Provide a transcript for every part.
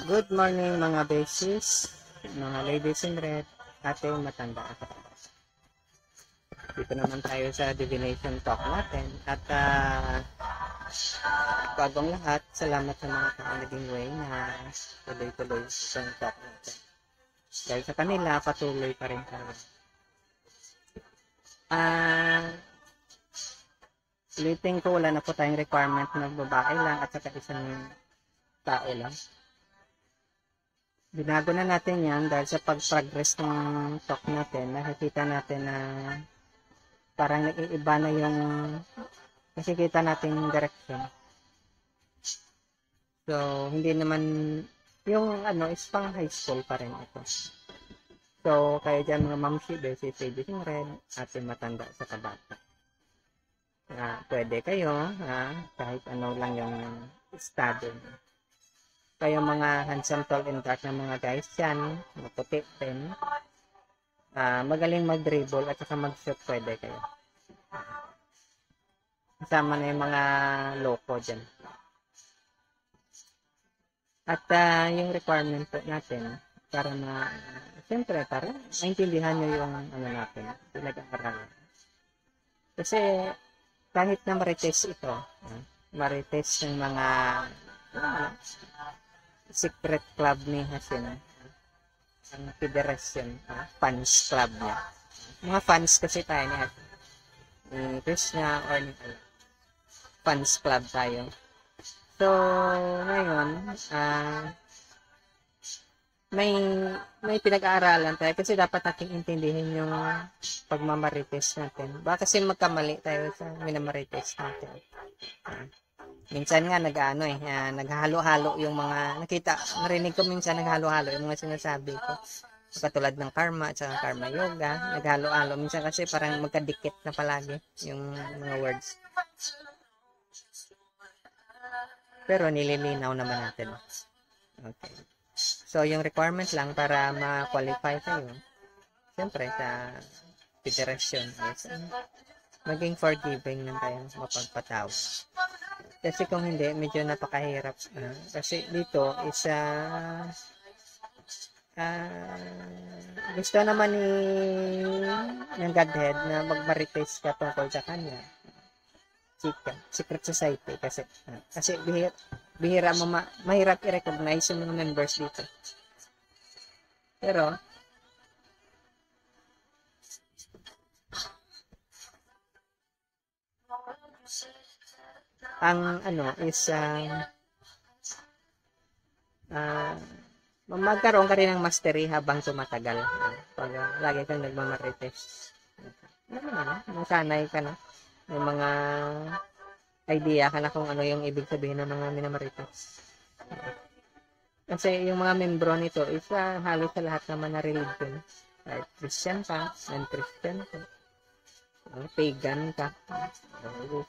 Good morning mga beses, mga ladies in red, ate matanda. Dito naman tayo sa divination talk natin at bagong lahat, salamat sa mga naging way na tuloy-tuloy sa talk natin. Dahil sa kanila, patuloy pa rin tayo. Ulitin ko, wala na po tayong requirement na babae lang at saka isang tao lang. Binago na natin yan dahil sa pag-progress ng talk natin, nakikita natin na parang nag-iiba na yung nakikita natin yung direction. So, hindi naman yung is pang high school pa rin ito. So, kaya dyan mga mamshi, beses, yung red, ating matanda sa kabata. Pwede kayo, kahit ano lang yung estado nyo. Kayo mga handsome, tall, and dark na mga guys yan, maputi din, magaling mag-dribble at saka mag-shoot, pwede kayo. Kasama na yung mga loko dyan. At yung requirement natin, para siyempre, para maintindihan nyo yung natin, pinag-aaralan. Kasi, kahit na marites ito, marites yung mga secret club ni Hasin, ang federation, fans club niya. Mga fans kasi tayo ni Hasin. Ni Krishna or ni fans club tayo. So, ngayon, may pinag-aaralan tayo kasi dapat nating intindihin yung pagmamarites natin. Baka kasi magkamali tayo sa minamarites natin. Minsan nga naghahalo-halo yung mga narinig ko minsan naghahalo-halo yung mga sinasabi ko. Katulad ng karma at saka karma yoga, naghahalo-halo. Minsan kasi parang magkadikit na palagi yung mga words. Pero nililinaw naman natin. Okay. So, yung requirement lang para ma-qualify kayo, siyempre sa federation is maging forgiving lang tayo, mapagpatawad. Kasi kung hindi, medyo napakahirap. Kasi dito is gusto naman ng Godhead na magmarites ka tungkol sa kanya. Secret society kasi bihira mo mahirap i-recognize yung mga members dito. Pero ang is magkaroon ka rin ng mastery habang tumatagal. Pag lagi kang nagmamarites. Masanay ka na. May mga idea ka na kung ano yung ibig sabihin ng mga minamarites. Kasi yung mga membro nito is halos sa lahat naman na religion. Kahit Christian ka, non-Christian ka, pagan ka,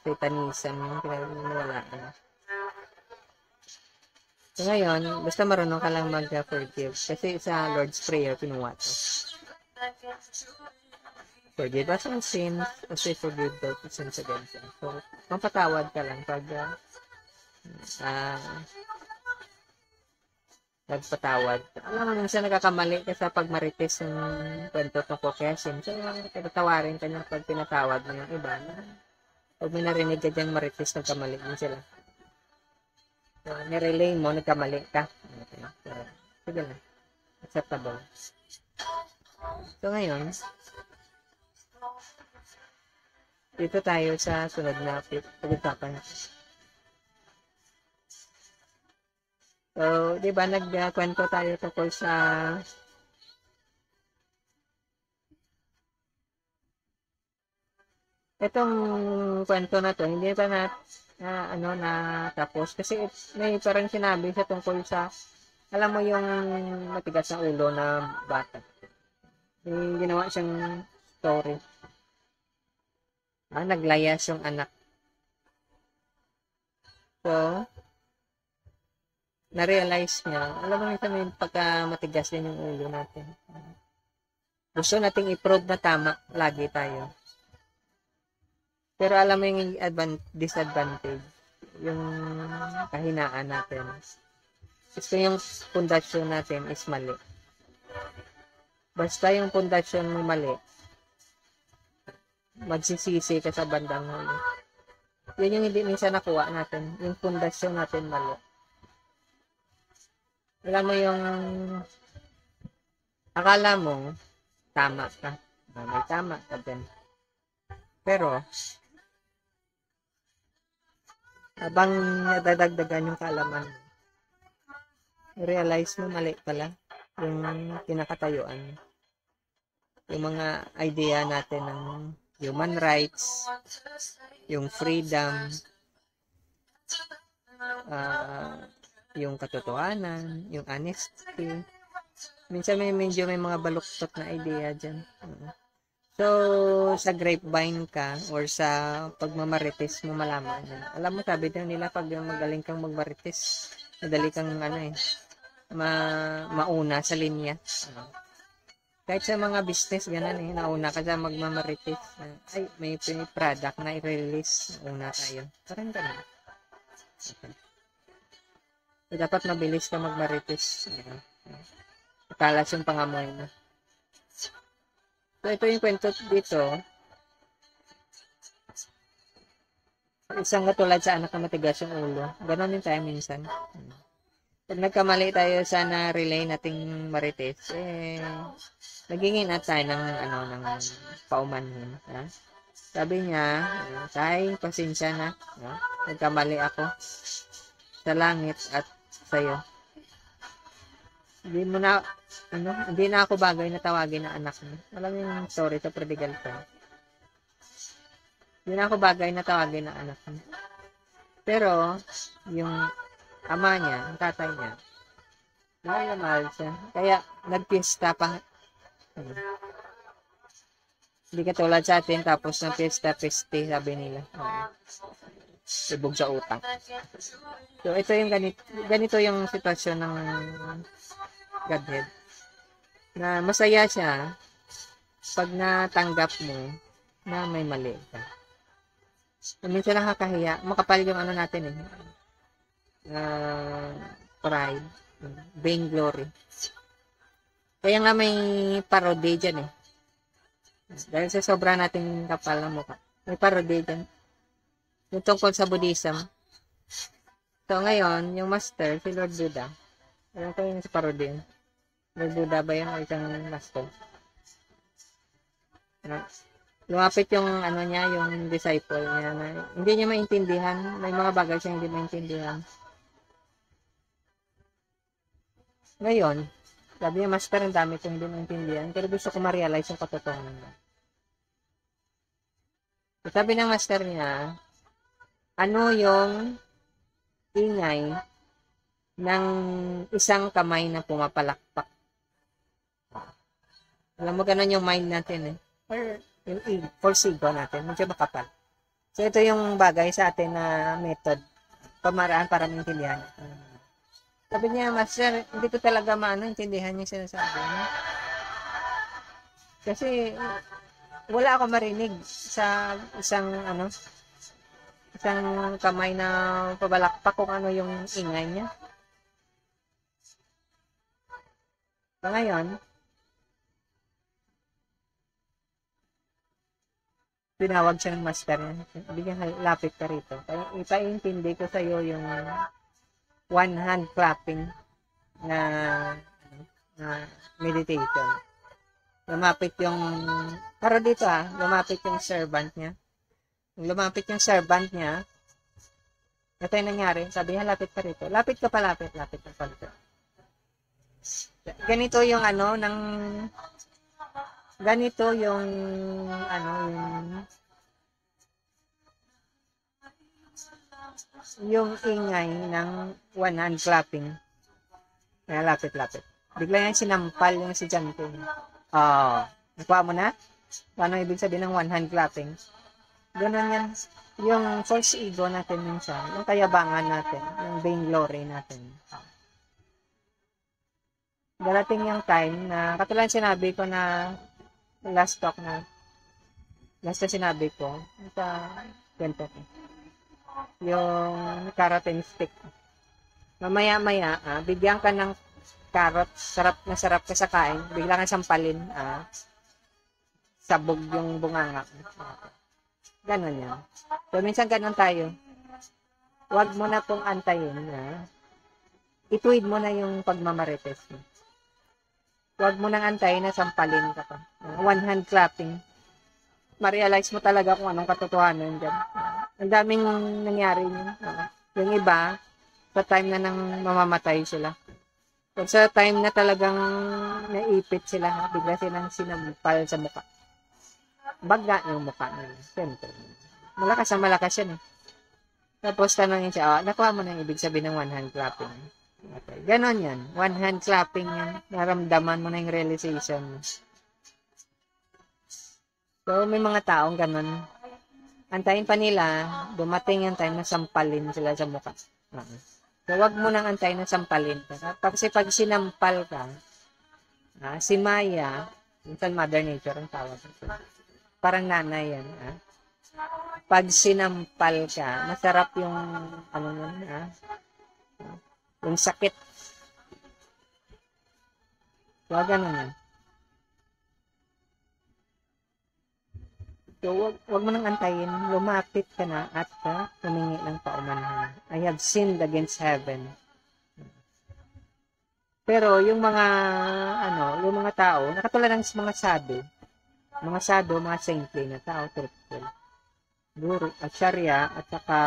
satanism yung pinag-niwalaan. So ngayon, basta marunong ka lang mag-forgive. Kasi sa Lord's Prayer, pinuha to. Forgive us our sins as we forgive those who sins against us. So, mapatawad ka lang pag nagpatawad. Alam mo, minsan nagkakamali ka sa pagmarites ng kwento tungkol kay Hasin. So, tatawarin ka niya pag pinatawad mo yung iba. Pag may narinig ka diyang marites, nagkamali din sila. So, nirelay mo, nagkamali ka. Okay. So, sige na. Acceptable. So, ngayon, dito tayo sa sunod na pag-usapan natin. So, di ba, nagkwento tayo tungkol sa itong kwento na to, hindi pa tapos. Kasi may parang sinabi sa tungkol sa, alam mo yung matigas na ulo na bata. Yung ginawa siyang story. Naglayas yung anak. So, na-realize niya, alam mo minsan may pagka matigas din yung ulo natin. Gusto nating i-prove na tama, lagi tayo. Pero alam mo yung disadvantage, yung kahinaan natin. Gusto yung pundasyon natin is mali. Basta yung pundasyon mo mali, magsisisi ka sa bandang huli. Yan yung hindi minsan nakuha natin. Yung pundasyon natin mali. Alam mo yung akala mo tama ka. May tama ka din. Pero habang nadadagdagan yung kaalaman mo, realize mo mali pala yung kinakatayuan. Yung mga idea natin ng human rights, yung freedom, yung katotohanan, yung honesty. Minsan may mga baluktot na idea dyan. So, sa grapevine ka or sa pagmamarites mo malaman yan. Alam mo, sabi din nila pag magaling kang magmarites, madali kang mauna sa linya. Kahit sa mga business, ganun nauna ka sa magmamarites. Ay, may product na i-release, nauna tayo. Parang ganun. Okay. So, dapat mabilis ka magmarites. Talas yung pangamoy mo. So, ito yung kwento dito. Isang katulad sa anak na matigas yung ulo. Ganon din tayo minsan. Pag nagkamali tayo sa na-relay nating marites, nagingin at tayo ng paumanhin. Sabi niya, Tay, pasensya na. Nagkamali ako sa langit at sa'yo. Hindi na ako bagay na tawagin na anak mo. Alam mo yung story sa prodigal son. Hindi na ako bagay na tawagin na anak mo. Pero, yung ama niya, ang tatay niya, mahal na mahal siya. Kaya, nagpista pa. Hindi katulad sa atin, tapos ng pista-piste, sabi nila. Ibog sa utang. So, ito yung ganito yung sitwasyon ng Godhead. Na masaya siya pag natanggap mo na may mali ka. Minsan nakakahiya. Makapal yung natin pride, vainglory. Kaya nga may parody dyan Dahil sa sobra nating kapal ng mukha. May parody dyan. Yung tungkol sa Buddhism. So ngayon, yung master, si Lord Buddha, alam ko yung sa parody. Lord Buddha ba yun o isang master? Lumapit yung niya, yung disciple niya na hindi niya maintindihan. May mga bagay siya hindi maintindihan. Ngayon, sabi niya, Master, ang dami kong hindi maintindihan, pero gusto ko ma-realize yung katotohanan. So, sabi ng Master niya, ano yung ingay ng isang kamay na pumapalakpak? Alam mo, ganun yung mind natin or yung false ego natin, medyo makapal. So, ito yung bagay sa atin na method, pamaraan para maintindihan. Sabi niya, Master, hindi ko talaga intindihan yung sinasabi niya. Kasi, wala ako marinig sa isang kamay na pabalakpak kung ano yung ingay niya. So, ngayon, tinawag siya ng master niya. Sabi niya, lapit ka rito. Ipaintindi ko sa iyo yung one hand clapping na meditation. Lumapit yung, para dito lumapit yung servant niya. Lumapit yung servant niya, ito yung nangyari. Sabi niya, lapit ka rito. Lapit ka pa. Ganito yung yung ingay ng one hand clapping. Kaya lapit. Bigla yan sinampal yung si Jantin. Nakuha mo na? Paano ibig sabihin ng one hand clapping? Ganun yan. Yung false ego natin minsan, yung kayabangan natin, yung vainglory natin. Darating yung time na, katulad sinabi ko na last na sinabi ko, sa kwento ko, yung carrot and stick. Mamaya-maya, bigyan ka ng carrots, sarap ka sa kain, bigla kang sampalin, sabog yung bunganga. Ganon yan. So, minsan ganon tayo. Huwag mo na pong antayin na ituwid mo na yung pagmamarites mo. Huwag mo nang antayin na sampalin ka pa. One hand clapping. Ma-realize mo talaga kung anong katotohanan dyan. Ang daming nangyari yun. Yung iba, sa time na nang mamamatay sila. Pag sa time na talagang naipit sila, bigla silang sinampal sa mukha. Baga yung mukha nila. Siyempre. Malakas yan eh. Tapos tanongin siya, nakuha mo na yung ibig sabihin ng one hand clapping. Okay. Ganon yan. One hand clapping yan. Naramdaman mo na yung realization mo. So, may mga taong ganon. Antayin pa nila, dumating yung time na sampalin sila sa mukha. So, wag mo nang antayin na sampalin ka. Kasi pag sinampal ka, si Maya, minsan Mother Nature ang tawag. Parang nanay yan. Pag sinampal ka, masarap yung, yung sakit. Wag ganun yan. So, wag mo nang antayin, lumapit ka na at humingi ng paumanhan. I have sinned against heaven. Pero yung mga tao, nakatulad ng mga sado, mga saintly na tao, truthful. Guru, at Sharia, at saka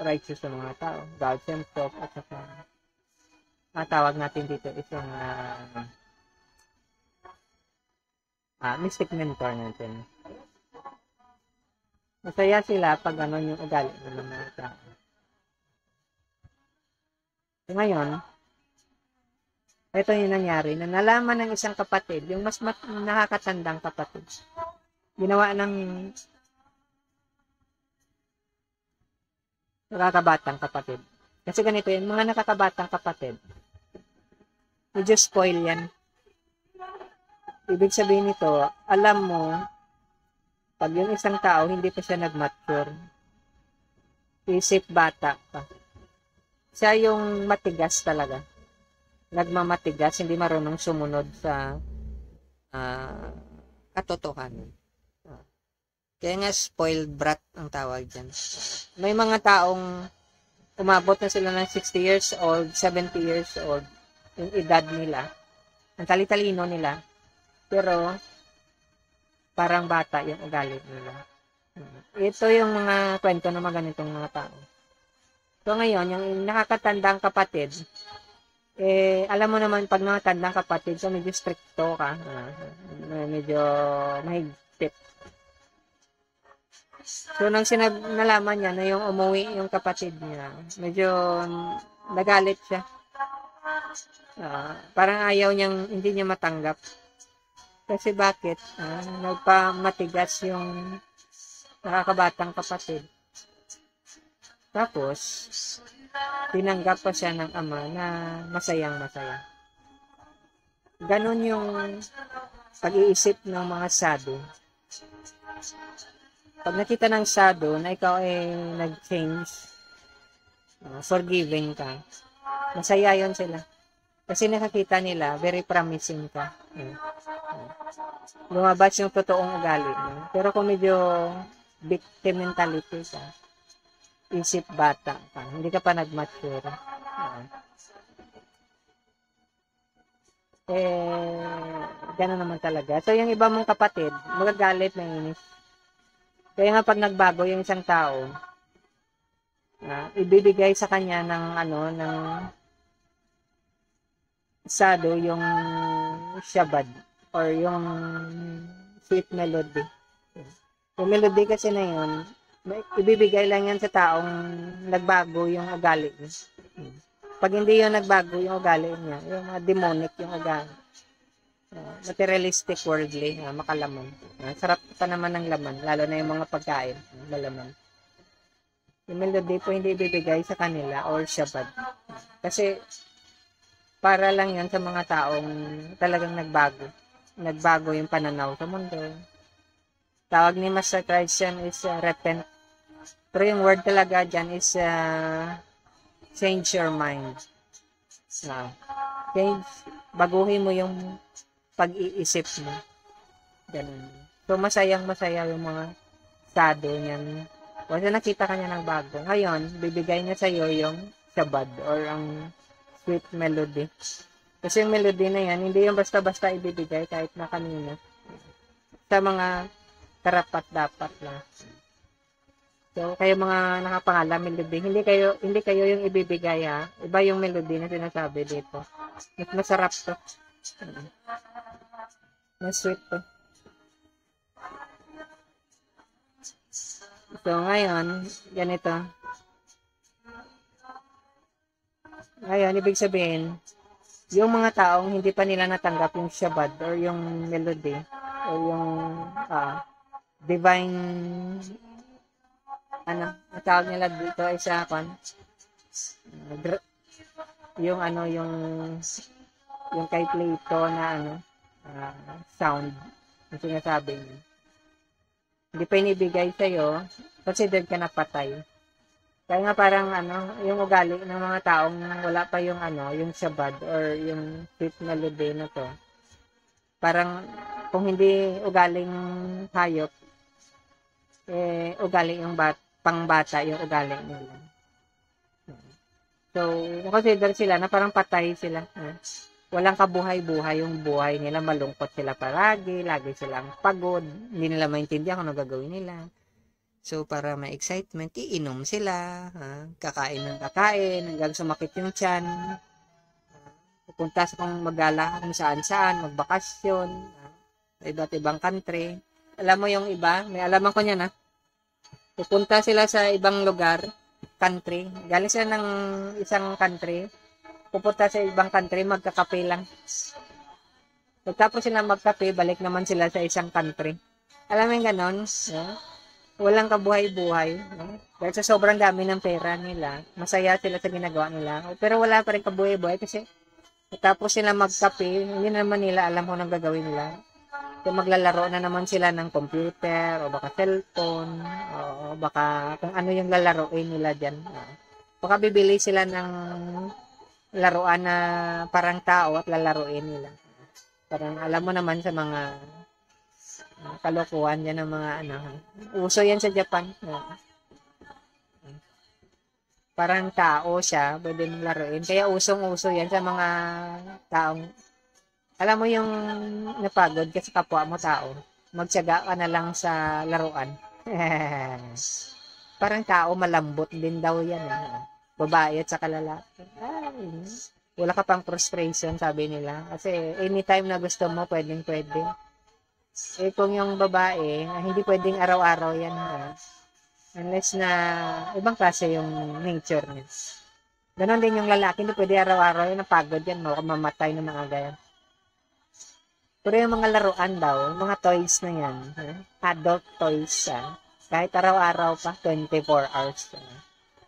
righteous na mga tao, God himself, at saka tawag natin dito isang mystic mentor natin. Masaya sila pag yung ugali ng mga tao. So, ngayon, ito yung nangyari, na nalaman ng isang kapatid, yung mas nakakatandang kapatid, ginawa ng nakakabatang kapatid. Kasi ganito yan, mga nakakabatang kapatid, medyo spoil yan. Ibig sabihin nito, alam mo, pag yung isang tao, hindi pa siya nag-mature, isip bata pa. Siya yung matigas talaga. Nagmamatigas, hindi marunong sumunod sa katotohanan. Kaya nga spoiled brat ang tawag dyan. May mga taong umabot na sila ng 60 years old, 70 years old, yung edad nila, ang tali-talino nila, pero parang bata yung ugali nila. Ito yung mga kwento ng mga ganitong mga tao. So ngayon, yung nakakatandang kapatid, alam mo naman pag nakatandang kapatid, so medyo stricto ka, medyo mahigpit. So, nang nalaman niya na yung umuwi yung kapatid niya, medyo nagalit siya. Parang ayaw niyang, hindi niya matanggap. Kasi bakit? Nagpamatigas yung nakakabatang kapatid. Tapos, tinanggap pa siya ng ama na masayang-masaya. Ganon yung pag-iisip ng mga sadhu. Pag nakita ng sadhu na ikaw ay nag-change, forgiving ka, masaya yon sila. Kasi nakakita nila, very promising ka. Lumabas yung totoong ugali. Pero kung medyo victim mentality ka, isip bata ka, hindi ka pa nag-mature. Gano'n naman talaga. So, yung iba mong kapatid, magagalit, mainis. Kaya nga pag nagbago yung isang tao, ibibigay sa kanya ng sadhu yung shabad or yung sweet melody. Yung melody kasi na yun, ibibigay lang yan sa taong nagbago yung ugali niya. Pag hindi yung nagbago yung ugali niya, yung mga demonic yung ugali, materialistic, worldly, makalaman. Sarap pa naman ng laman, lalo na yung mga pagkain, malaman. Yung melody po hindi ibibigay sa kanila or shabad. Kasi para lang yan sa mga taong talagang nagbago. Nagbago yung pananaw sa mundo. Tawag ni Master Christian is repent. Pero yung word talaga dyan is change your mind. Change, baguhin mo yung pag-iisip mo. Ganun. So, masaya yung mga sado niyan. Once na nakita ka niya ng bago, ngayon, bibigay niya sa'yo yung shabad or ang sweet melody. Kasi yung melody na yan, hindi yung basta-basta ibibigay kahit na kanina. Sa mga karapat-dapat lang. So, kayo mga nakapangalan melody, hindi kayo yung ibibigay ha. Iba yung melody na sinasabi dito. Mas masarap to. Mas sweet to. So, ngayon, ganito. Ngayon, ibig sabihin, yung mga taong hindi pa nila natanggap yung shabad or yung melody or yung divine ang tawag nila dito ay sa yung kay Plato na sound yung sinasabi niya. Hindi pa inibigay sa'yo, considered ka na patay. Kaya nga parang yung ugali ng mga taong wala pa yung yung shabad or yung sweet melody na to. Parang kung hindi ugaling hayop, ugali yung pangbata yung ugali nila. So, consider sila na parang patay sila. Walang kabuhay-buhay yung buhay nila. Malungkot sila palagi. Lagi silang pagod. Hindi nila maintindihan kung ano gagawin nila. So, para may excitement, iinom sila. Kakain ng kakain. Hanggang sumakit yung tiyan. Pupunta sa kung magala kung saan-saan. Magbakasyon. Iba't ibang country. Alam mo yung iba? May alaman ko niyan Pupunta sila sa ibang lugar. Country. Galing sila ng isang country. Pupunta sa ibang country, magkakape lang. Pagtapos sila magkape, balik naman sila sa isang country. Alam mo yung ganon? Walang kabuhay-buhay. Dahil sa sobrang dami ng pera nila, masaya sila sa ginagawa nila. Pero wala pa rin kabuhay-buhay kasi pagtapos sila magkape, hindi naman nila alam kung anong gagawin nila. So, maglalaro na naman sila ng computer, o baka cellphone, o baka kung ano yung lalaroin nila dyan. Baka bibili sila ng laruan na parang tao at lalaruin nila. Parang alam mo naman sa mga kalokohan yan ng mga uso yan sa Japan. Parang tao siya, pwede mong laruin. Kaya usong-uso yan sa mga taong alam mo yung napagod ka sa kapwa mo tao, magtiyaga ka na lang sa laruan. Parang tao malambot din daw yan. Babae at saka lalaki. Wala ka pang frustration, sabi nila. Kasi anytime na gusto mo, pwedeng-pwede. Kung yung babae, hindi pwedeng araw-araw yan. Unless na ibang klase yung nature niya. Ganon din yung lalaki, hindi pwede araw-araw yan. Napagod yan, mamatay ng mga ganyan. Pero yung mga laruan daw, mga toys na yan, adult toys, kahit araw-araw pa, 24 hours.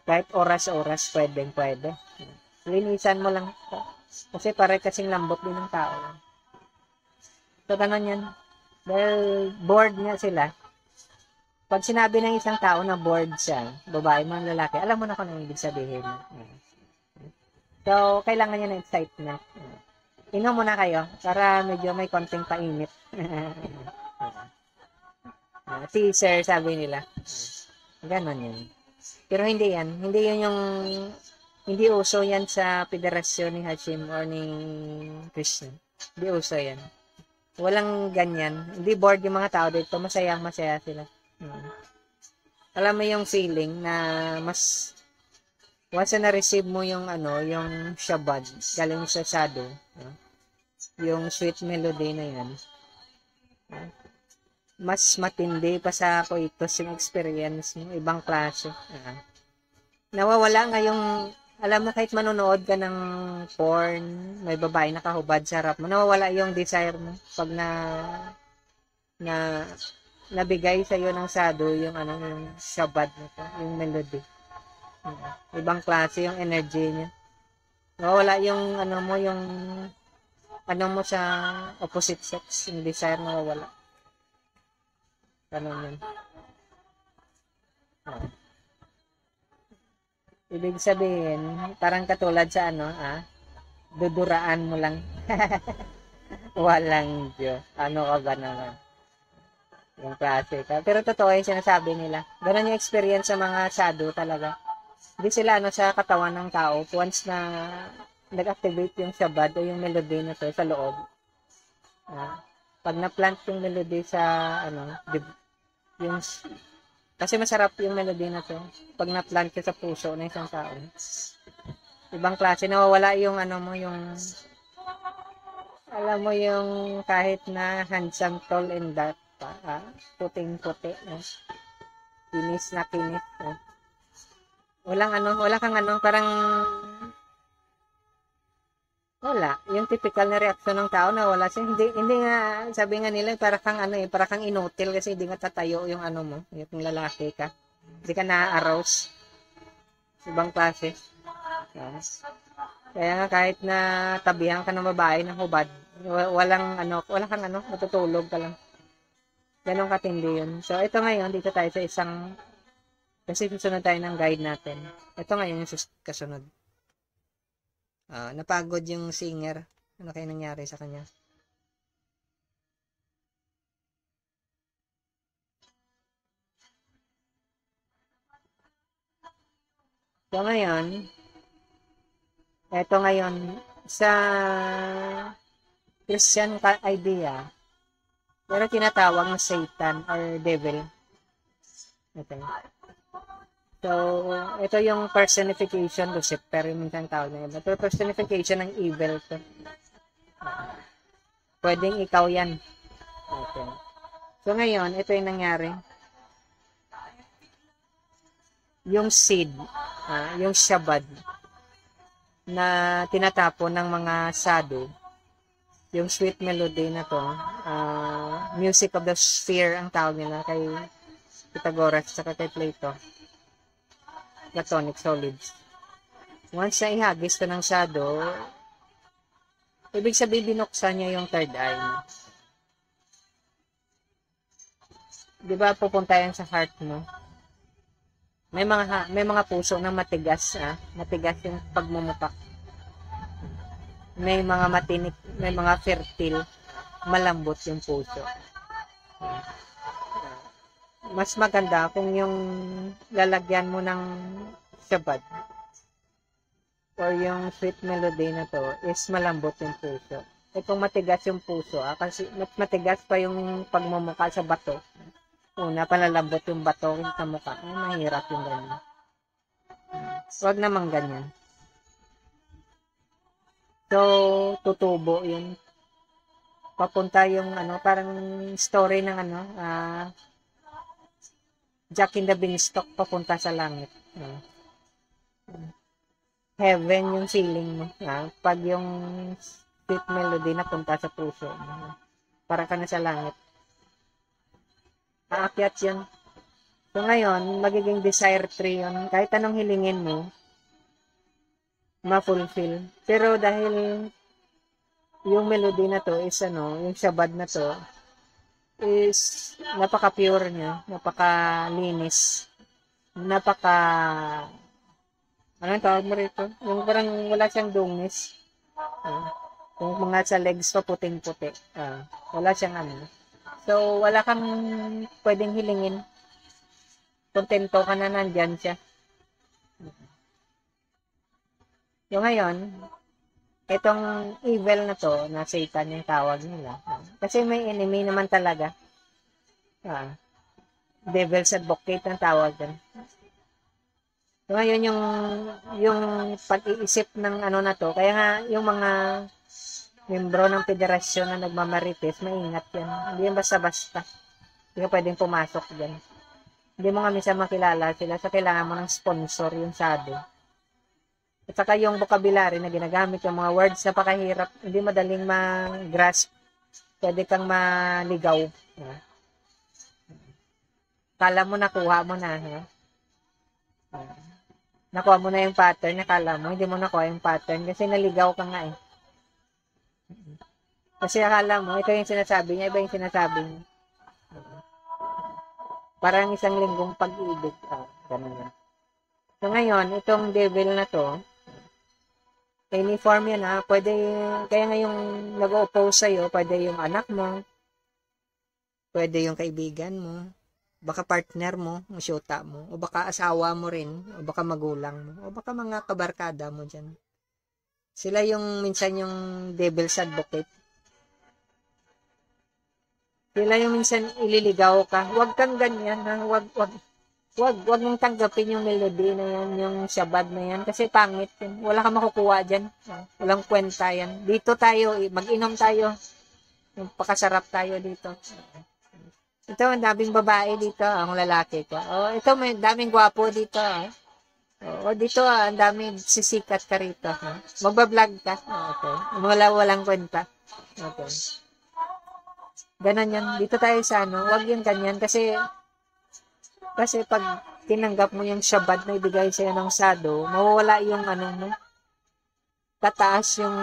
Kahit oras-oras, pwedeng-pwede. Linisan mo lang. Kasi pare kasing lambot din ng tao. So, ganun yan. Dahil bored nga sila. Pag sinabi ng isang tao na bored siya, babae man lalaki, alam mo na kung ano ibig sabihin. So, kailangan niya ng excitement. Inom muna kayo para medyo may konting painit. Teaser, sabi nila. Ganon yun. Pero hindi yan. Hindi uso yan sa federasyon ni Hashim or ni Krishna. Hindi uso yan. Walang ganyan. Hindi bored yung mga tao dito. Masaya sila. Alam mo yung feeling na mas once na receive mo yung yung shabad galing sa shadow, yung sweet melody na yan, mas matindi pa sa ako ito yung experience mo, ibang klase. Nawawala nga yung, alam mo kahit manonood ka ng porn, may babae nakahubad sa harap mo, nawawala yung desire mo pag nabigay sa iyo ng shadow yung yung shabad nito, yung melody. Ibang klase yung energy niya. Nawawala yung mo sa opposite sex, yung desire nawawala. Ganun yun. Ibig sabihin, parang katulad sa ano, duduraan mo lang. Walang Diyos. Ano ka ba naman? Yung klase ka. Pero totoo yung sinasabi nila. Ganun yung experience sa mga shadow talaga. Hindi sila ano sa katawan ng tao. Once na nag-activate yung shabad o yung melody na to sa loob. Pag na-plant yung melody sa ano, yung kasi masarap yung melody na to. Pag na-plant ka sa puso ng isang tao. Ibang klase, nawawala yung ano mo, yung alam mo yung kahit na handsome, tall, and dark pa, puting-puti, kinis na kinis. Walang ano, wala kang ano, parang wala. Yung typical na reaksyon ng tao na wala siya. Hindi nga, sabi nga nila, para kang ano para kang inutil kasi hindi nga tatayo yung ano mo, yung lalaki ka. Hindi ka na-arouse. Ibang klase. Yes. Kaya nga kahit na tabihan ka ng babae ng hubad, wala kang ano, matutulog ka lang. Ganun katindi yun. So, ito ngayon, dito tayo sa isang, kasi susunod tayo ng guide natin. Ito ngayon yung kasunod. Napagod yung singer. Ano kaya nangyari sa kanya? So, ngayon, ito ngayon, sa Christian idea, pero tinatawag na Satan or devil. Okay. So, ito yung personification, Lucifer, yung minsan tawag na yun. Ito personification ng evil to. Pwedeng ikaw yan. Okay. So, ngayon, ito yung nangyari. Yung seed, yung shabad, na tinatapon ng mga shadow, yung sweet melody na to, music of the sphere ang tawag nila kay Pythagoras at kay Plato. Platonic solids. Once na ihagis to ng shadow, ibig sabihin binuksan niya yung third eye mo. Di ba pupunta yan sa heart mo? May mga puso na matigas, matigas yung pagmumupak. May mga matinik, may mga fertile, malambot yung puso. Mas maganda kung yung lalagyan mo ng shabad or yung sweet melody na to is malambot yung puso. Kung matigas yung puso, kasi matigas pa yung pagmumuka sa bato. Una, palalambot yung bato sa mukha. Mahirap yung ganyan. Huwag naman ganyan. So, tutubo yun. Papunta yung parang story ng Jack in the Beanstalk papunta sa langit. Heaven yung ceiling mo. Pag yung sweet melody na punta sa puso. Para ka na sa langit. Aakyat yun. So ngayon, magiging desire tree yun. Kahit anong hilingin mo, ma-fulfill. Pero dahil yung melody na to is yung shabad na to, is napaka-pure niya, napaka-linis, anong tawag mo rito? Yung parang wala siyang dungis. Yung mga sa legs pa puting-puti. Wala siyang So, wala kang pwedeng hilingin. Kontento ka na nandyan siya. Yung ngayon, itong evil na to, na Satan yung tawag nila. Kasi may enemy naman talaga. Devil's advocate ang tawag din. So, ngayon yung pag-iisip ng na to, kaya nga yung mga membro ng federasyon na nagmamarites, maingat yan. Hindi yan basta-basta. Hindi ka pwedeng pumasok dyan. Hindi mo nga minsan makilala sila sa kailangan mo ng sponsor yung shadow. At saka yung vocabulary na ginagamit, yung mga words na pakahirap, hindi madaling ma-grasp. Pwede kang maligaw. Kala mo nakuha mo na. Nakuha mo na yung pattern, nakala mo, hindi mo nakuha yung pattern kasi naligaw ka nga . Kasi akala mo, ito yung sinasabi niya, iba yung sinasabi niya. Parang isang linggong pag-ibig. Ganun yan. So ngayon, itong devil na to, uniform yan ha, pwede, kaya ngayong nag-oppose sa'yo, pwede yung anak mo, pwede yung kaibigan mo, baka partner mo, ang syota mo, o baka asawa mo rin, o baka magulang mo, o baka mga kabarkada mo dyan. Sila yung minsan yung devil's advocate. Sila yung minsan ililigaw ka. Huwag kang ganyan ha, Wag mong tanggapin yung melody na yan, yung shabad na yan, kasi pangit yun. Wala kang makukuha dyan. Walang kwenta yan. Dito tayo, mag-inom tayo. Pakasarap tayo dito. Ito, ang daming babae dito, ang lalaki ko. Oh, ito, may daming gwapo dito. Oh, dito, ang daming sisikat ka rito. Magbablog ka. Okay. Walang kwenta. Okay. Ganon yan. Dito tayo sa ano, wag yung ganyan, kasi pag tinanggap mo yung shabad na ibigay sa'yo ng sado, mawawala yung ano mo, tataas yung,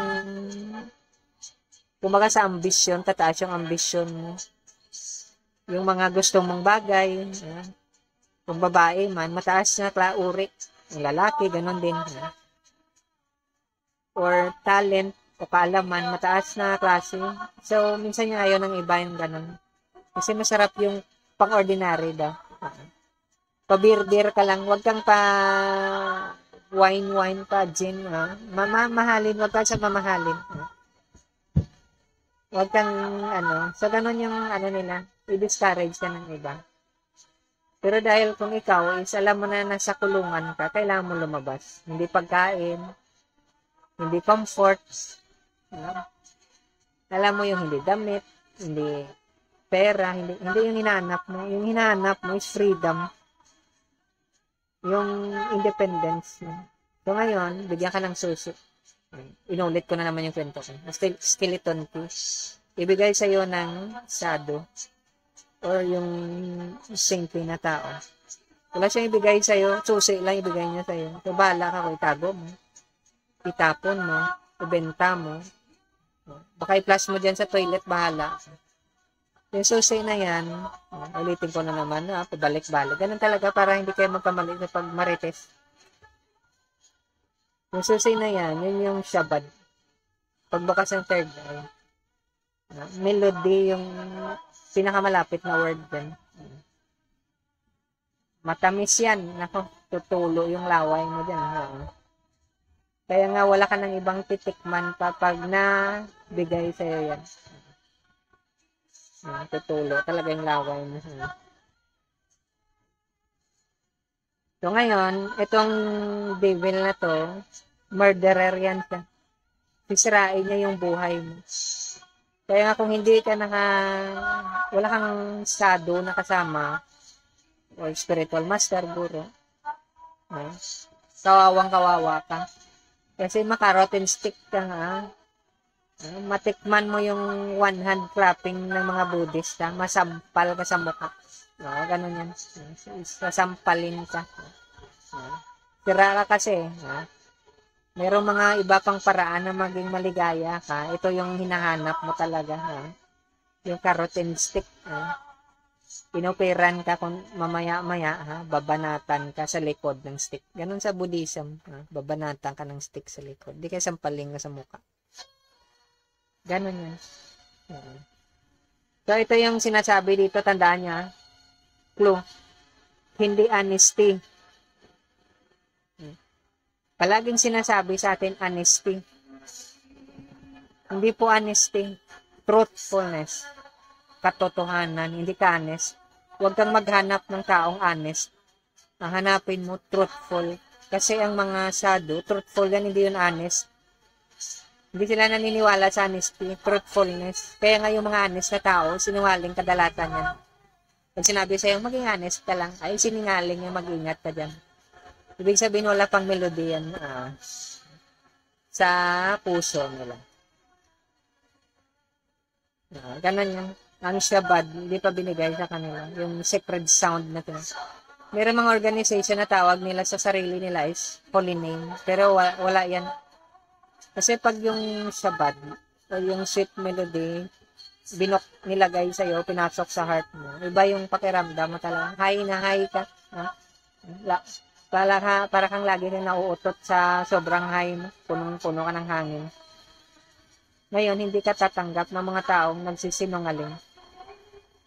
kumaga sa ambisyon, tataas yung ambisyon mo. Yung mga gusto mong bagay, kung babae man, mataas na uri. Yung lalaki, ganon din. Or talent, o kaalaman, mataas na klase. So, minsan yung ayaw ng iba yung ganon. Kasi masarap yung pang-ordinary daw. Pabirdir ka lang, wag kang pa wine pa, gin, mamahalin, wag ka sa mamahalin. Wag kang, so ganun yung, nila, i-discourage ka ng iba. Pero dahil kung ikaw, alam mo na nasa kulungan ka, kailangan mo lumabas. Hindi pagkain, hindi comfort, alam mo yung hindi damit, hindi pera, hindi yung hinahanap mo. Yung hinahanap mo is freedom. Yung independence. So ngayon, bigyan ka ng susi. Inulit ko na naman yung kwento ko. Skeleton piece. Ibigay sa'yo ng sado or yung saintly na tao. Wala siyang ibigay sa'yo, susi lang ibigay niya sa'yo. So bahala ka kung itago mo, itapon mo, ibenta mo. Baka i-flush mo dyan sa toilet, bahala. Yung susi na yan, ulitin ko na naman, pabalik-balik. Ganun talaga para hindi kayo magkamali sa pagmarites. Yung susi na yan, yun yung shabad. Pagbukas ng third eye. Melody yung pinakamalapit na word din. Matamis yan. Nako, tutulo yung laway mo dyan. Kaya nga wala ka ng ibang titikman pa pag nabigay sa'yo yan. Tutulo talaga yung laway mo. So ngayon, itong devil na to, murderer yan siya. Sisirain niya yung buhay mo. Kaya nga kung hindi ka wala kang sado na kasama, o spiritual master, guro, kawawang-kawawa ka. Kasi makarotin stick ka nga, matikman mo yung one hand clapping ng mga Buddhista, masampal ka sa mukha. Ganun yan. Sasampalin ka. Sira ka kasi. Merong mga iba pang paraan na maging maligaya ka. Ito yung hinahanap mo talaga. Yung carotene stick. Inoperan ka kung mamaya-maya, babanatan ka sa likod ng stick. Ganun sa Buddhism. Babanatan ka ng stick sa likod. Di kaya sampaling ka sa mukha. Ganon yan. So, ito yung sinasabi dito, tandaan niya. Clue. Hindi honesty. Palaging sinasabi sa atin, honesty. Hindi po honesty. Truthfulness. Katotohanan. Hindi ka honest. Huwag kang maghanap ng taong honest. Ang hanapin mo, truthful. Kasi ang mga sado, truthful yan, hindi yun honest. Hindi sila naniniwala sa honesty, truthfulness. Kaya nga yung mga honest na tao, sinungaling kadalatan yan. Pag sinabi sa'yo, maging honest ka lang, ay siningaling yung mag-ingat ka dyan. Ibig sabihin, wala pang melody yan sa puso nila. Ganon yan. Ang shabad, hindi pa binigay sa kanila. Yung sacred sound na ito. Meron mga organization na tawag nila sa sarili nila is holy name. Pero wala yan. Kasi pag yung shabad o yung sweet melody, nilagay sa'yo, pinasok sa heart mo, iba yung pakiramdam mo talaga. High na high ka. Para kang lagi kang nauutot sa sobrang high, punong-puno ka ng hangin. Ngayon, hindi ka tatanggap ng mga taong nagsisinungaling.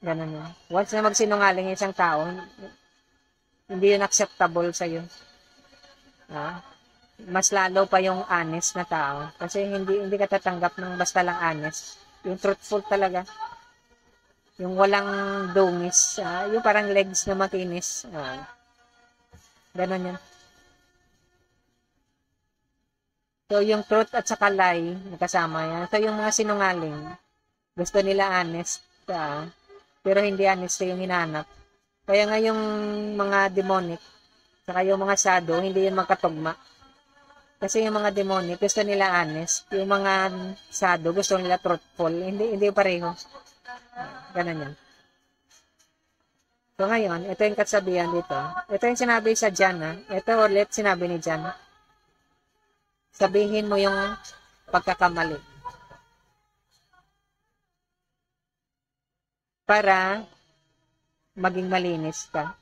Ganun yun. Once na magsinungaling isang tao, hindi yun acceptable sa'yo. Mas lalo pa yung honest na tao. Kasi hindi ka tatanggap ng basta lang honest. Yung truthful talaga. Yung walang dungis. Yung parang legs na makinis. Ganun yun. So, yung truth at saka lie, nakasama yan. So, yung mga sinungaling, gusto nila honest. Pero hindi honest yung hinahanap. Kaya nga yung mga demonic, saka yung mga shadow, hindi yun magkatugma. Kasi yung mga demonic, gusto nila honest. Yung mga shadow, gusto nila truthful. Hindi pareho. Ganun yan. So ngayon, ito yung kasabihan dito. Ito yung sinabi sa John. Ito ulit sinabi ni John. Sabihin mo yung pagkakamali. Para maging malinis ka.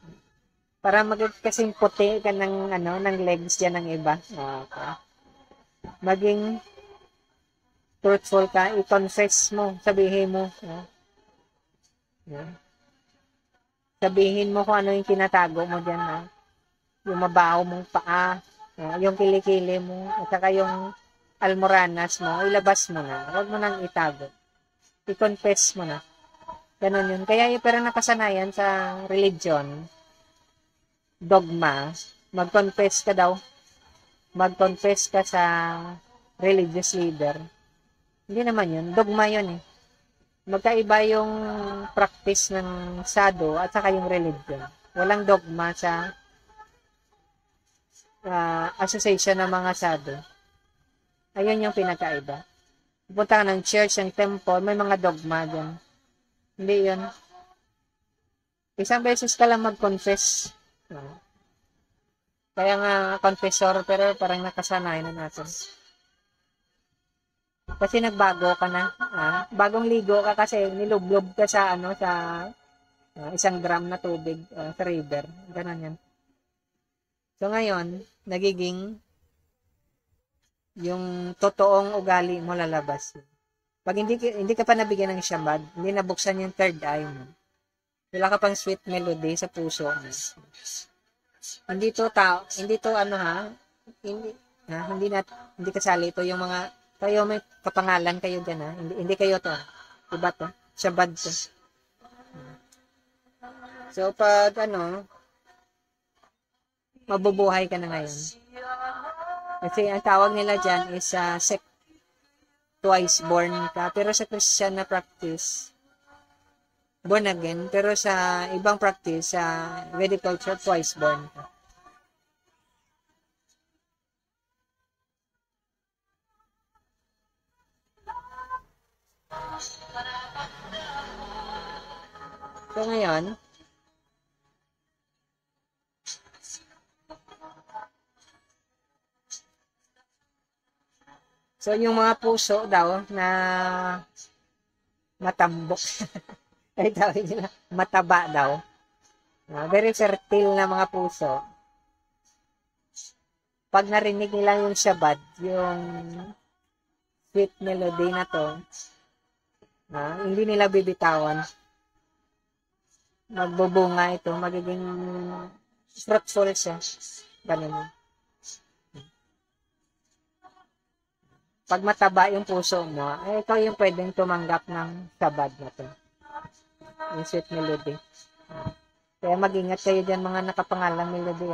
Para maging kasing puti ka ng legs dyan ng iba. Okay. Maging truthful ka, i-confess mo, sabihin mo. Sabihin mo kung ano yung kinatago mo dyan. Yung mabaho mong paa, yung kilikili mo, at saka yung almoranas mo, ilabas mo na. Huwag mo nang itago. I-confess mo na. Ganun yun. Kaya yung parang nakasanayan sa religion, dogma, mag-confess ka daw. Mag-confess ka sa religious leader. Hindi naman yun. Dogma yun eh. Magkaiba yung practice ng shadow at saka yung religion. Walang dogma sa association ng mga shadow. Ayun yung pinakaiba. Pupunta ka ng church, ng temple, may mga dogma dyan. Hindi yun. Isang beses ka lang mag-confess. Kaya nga, confessor, pero parang nakasanayan na natin. Kasi nagbago ka na. Bagong ligo ka kasi nilublob ka sa isang gram na tubig sa river. Ganun yan. So ngayon, nagiging yung totoong ugali mo lalabas. Pag hindi ka pa nabigyan ng shabad, hindi nabuksan yung third eye mo. Wala ka pang sweet melody sa puso mo. Hindi to hindi kasali ito yung mga kayo may kapangalan kayo diyan Hindi kayo to. Iba to. Shabad to. So pag mabubuhay ka na ngayon. Kasi ang tawag nila diyan is twice born ka. Pero sa Christian na practice, born again. Pero sa ibang practice, sa Vedic culture, twice born ka. So ngayon, so yung mga puso daw na matambok, ay tawag nila, mataba daw. Very fertile na mga puso. Pag narinig nila yung shabad, yung sweet melody na to, hindi nila bibitawan. Magbubunga ito, magiging fruitful siya. Ganun. Pag mataba yung puso mo, ikaw yung pwedeng tumanggap ng shabad na to. Yung sweet melody. Kaya mag-ingat kayo dyan mga nakapangalang melody.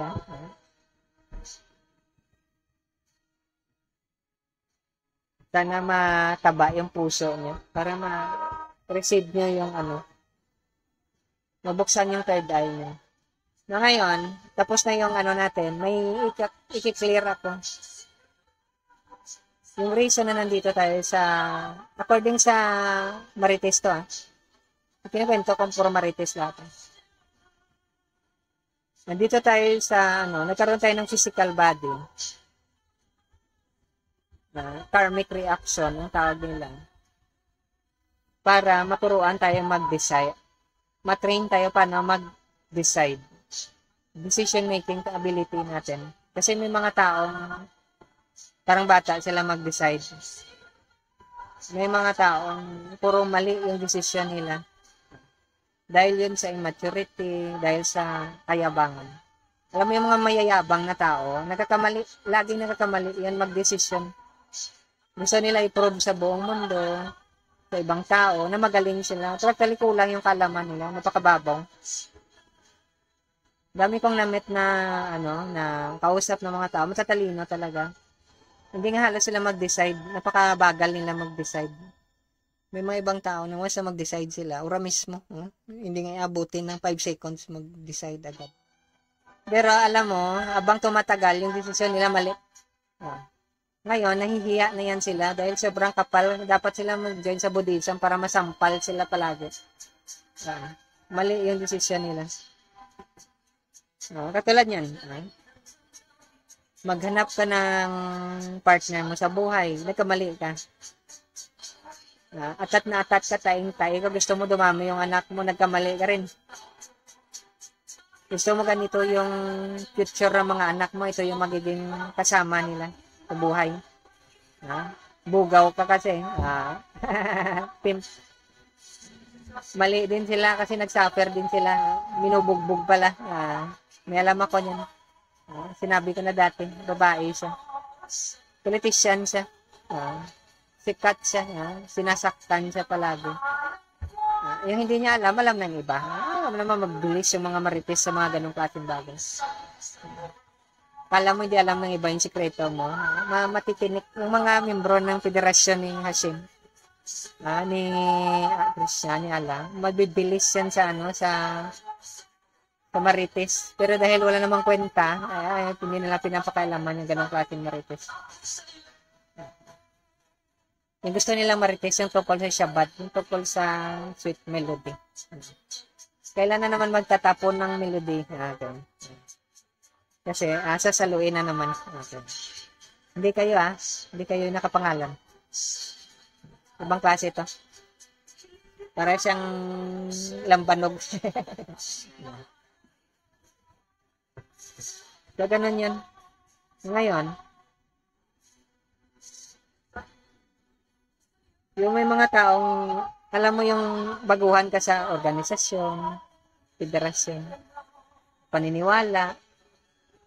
Sana mataba yung puso nyo para ma-receive nyo yung mabuksan yung third eye nyo. Na ngayon, tapos na yung natin, may i-clear ako. Yung reason na nandito tayo according sa Marites to pinakwento ko puro Marites lahat. Nandito tayo nagkaroon tayo ng physical body. Karmic reaction, ang tawag nila. Para maturuan tayo mag-decide. Matrain tayo paano mag-decide. decision making ability natin. Kasi may mga taong parang bata sila mag-decide. May mga taong puro mali yung decision nila. Dahil yun sa immaturity, dahil sa kayabangan. Alam mo yung mga mayayabang na tao, laging nakakamali yan mag-decision. Gusto nila i-prove sa buong mundo, sa ibang tao, na magaling sila. Totally kulang yung kalaman nila, napakababaw. Dami kong namit na, na kausap ng mga tao, matatalino talaga. Hindi nga halos sila mag-decide, napakabagal nila mag-decide. May mga ibang tao na once na mag-decide sila, ura mismo, hindi nga iabutin ng 5 seconds mag-decide agad. Pero alam mo, habang tumatagal, yung desisyon nila mali. Ngayon, nahihiya na yan sila dahil sobrang kapal. Dapat sila mag-join sa Buddhism para masampal sila palagi. Mali yung desisyon nila. Katulad yan. Maghanap ka ng partner mo sa buhay. Nagkamali ka. Atat na atat ka, taing-taing ka. Gusto mo dumami yung anak mo, nagkamali ka rin. Gusto mo ganito yung future ng mga anak mo, ito yung magiging kasama nila sa buhay. Bugaw ka kasi. Pimp. Mali din sila kasi nagsuffer din sila. Minubugbog pala. May alam ako niyan. Sinabi ko na dati, babae siya. Politician siya. Sikat siya. Sinasaktan siya palagi. Yung hindi niya alam ng iba. Alam naman magbilis yung mga marites sa mga ganong klaseng bagay. Kala mo hindi alam ng iba yung sikreto mo. Matitinik yung mga membro ng federasyon ni Hashim. Ni Christian, ni Allah. Magbibilis yan sa marites. Pero dahil wala namang kwenta, hindi nila pinapakailaman yung ganong klaseng marites. Yung gusto nilang marites yung tungkol sa Shabbat, yung tungkol sa sweet melody. Kailan na naman magtatapon ng melody? Okay. Kasi sasaluin na naman. Okay. Hindi kayo nakapangalan. Ibang klase ito. Para siyang lambanog. So, ganun yun. Ngayon, yung may mga taong, alam mo yung baguhan ka sa organisasyon, federasyon, paniniwala,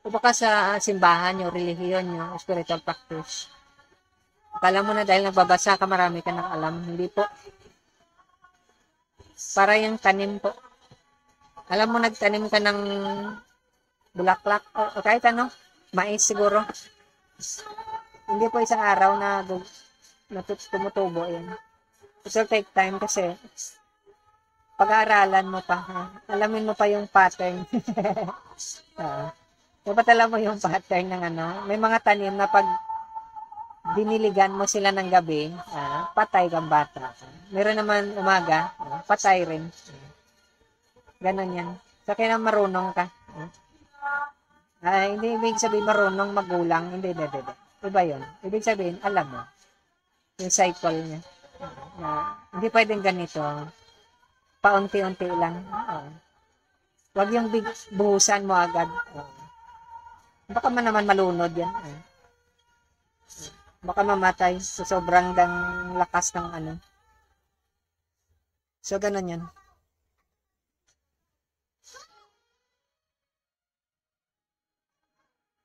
o baka sa simbahan nyo, relihiyon nyo, spiritual practice. Akala mo na dahil nagbabasa ka, marami ka nang alam. Hindi po. Para yung tanim po. Alam mo, nagtanim ka ng bulaklak, o kahit mais siguro. Hindi po isang araw na tumutubo yan. It will take time kasi pag-aaralan mo pa. Alamin mo pa yung pattern. Dapat alam mo yung pattern ng May mga tanim na pag diniligan mo sila ng gabi, patay kang bata. Meron naman umaga, patay rin. Ganon yan. So, kaya marunong ka. Hindi ibig sabihin marunong magulang. Hindi. Iba yun. Ibig sabihin, alam mo. Yung cycle niya. Hindi pwedeng ganito. Paunti-unti lang. Huwag yung buhusan mo agad. Baka man naman malunod yan. Baka mamatay sa sobrang lakas ng So, ganun yan.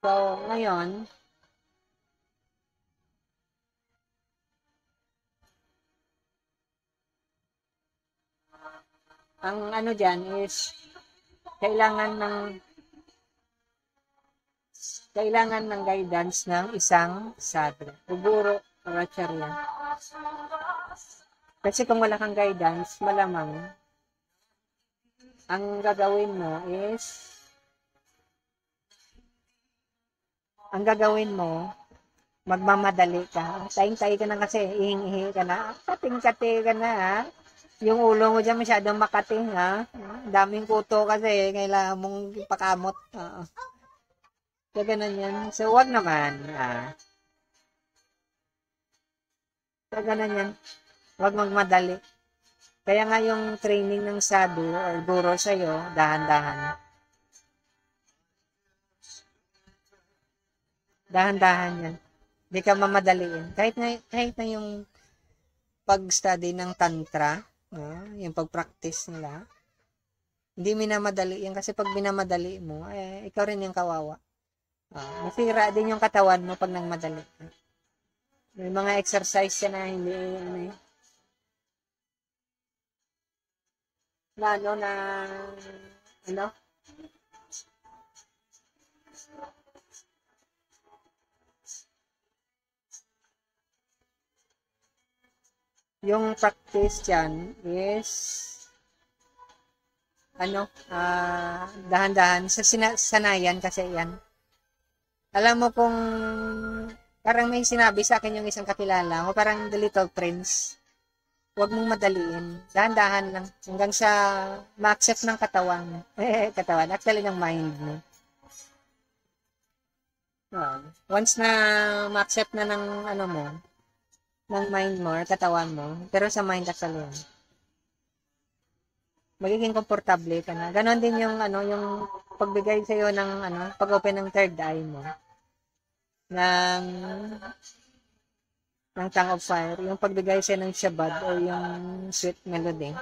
So, ngayon, ang dyan is kailangan ng guidance ng isang sadhu o guro o acharya. Kasi kung wala kang guidance, malamang ang gagawin mo, magmamadali ka. Taing-taing ka na kasi, ihing-ihi ka na, kating-kati ka na, Yung ulo mo dyan masyadong makating, daming kuto kasi, kailangan mong pakamot. So, ganun yan. So, wag naman. So, ganun yan. Wag magmadali. Kaya nga yung training ng sadhu or guro sa'yo, dahan-dahan. Dahan-dahan yan. Hindi ka mamadaliin. Kahit na yung pag-study ng tantra, yung pag-practice nila, hindi minamadali yan kasi pag minamadali mo, ikaw rin yung kawawa. Masira din yung katawan mo pag nang madali. May mga exercise yan na hindi, ano, yung practice dyan is, dahan-dahan, sa sanayan kasi yan. Alam mo kung, parang may sinabi sa akin yung isang kakilala ko, parang The Little Prince. Huwag mong madaliin. Dahan-dahan lang. Hanggang sa ma-accept ng katawan. Katawan. Actually, ng mind mo. Once na ma-accept na ng ng mind mo, or katawan mo, pero sa mind actually, magiging komportable ka na. Ganon din yung, yung pagbigay sa'yo ng, pag-open ng third eye mo. ng Tongue of Fire, yung pagbigay siya ng shabad o yung sweet melody.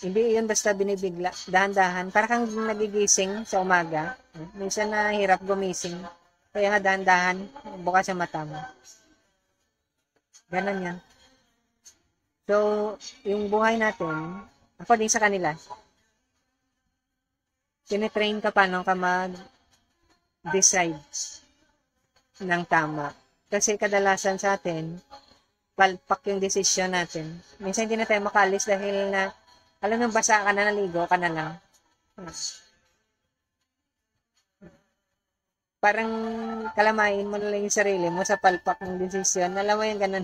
Hindi yun basta binibigla, dahan-dahan, para kang nagigising sa umaga. Minsan na hirap gumising, kaya nga dahan-dahan, bukas ang mata mo. Ganon yan. So, yung buhay natin, according sa kanila, tinitrain ka paano ka mag-decide ng tama. Kasi kadalasan sa atin, palpak yung desisyon natin. Minsan hindi na tayo makalis dahil na, alam mo, basa ka na, naligo ka na lang. Parang kalamain mo na lang yung sarili mo sa palpak ng desisyon. Alam mo yung ganun.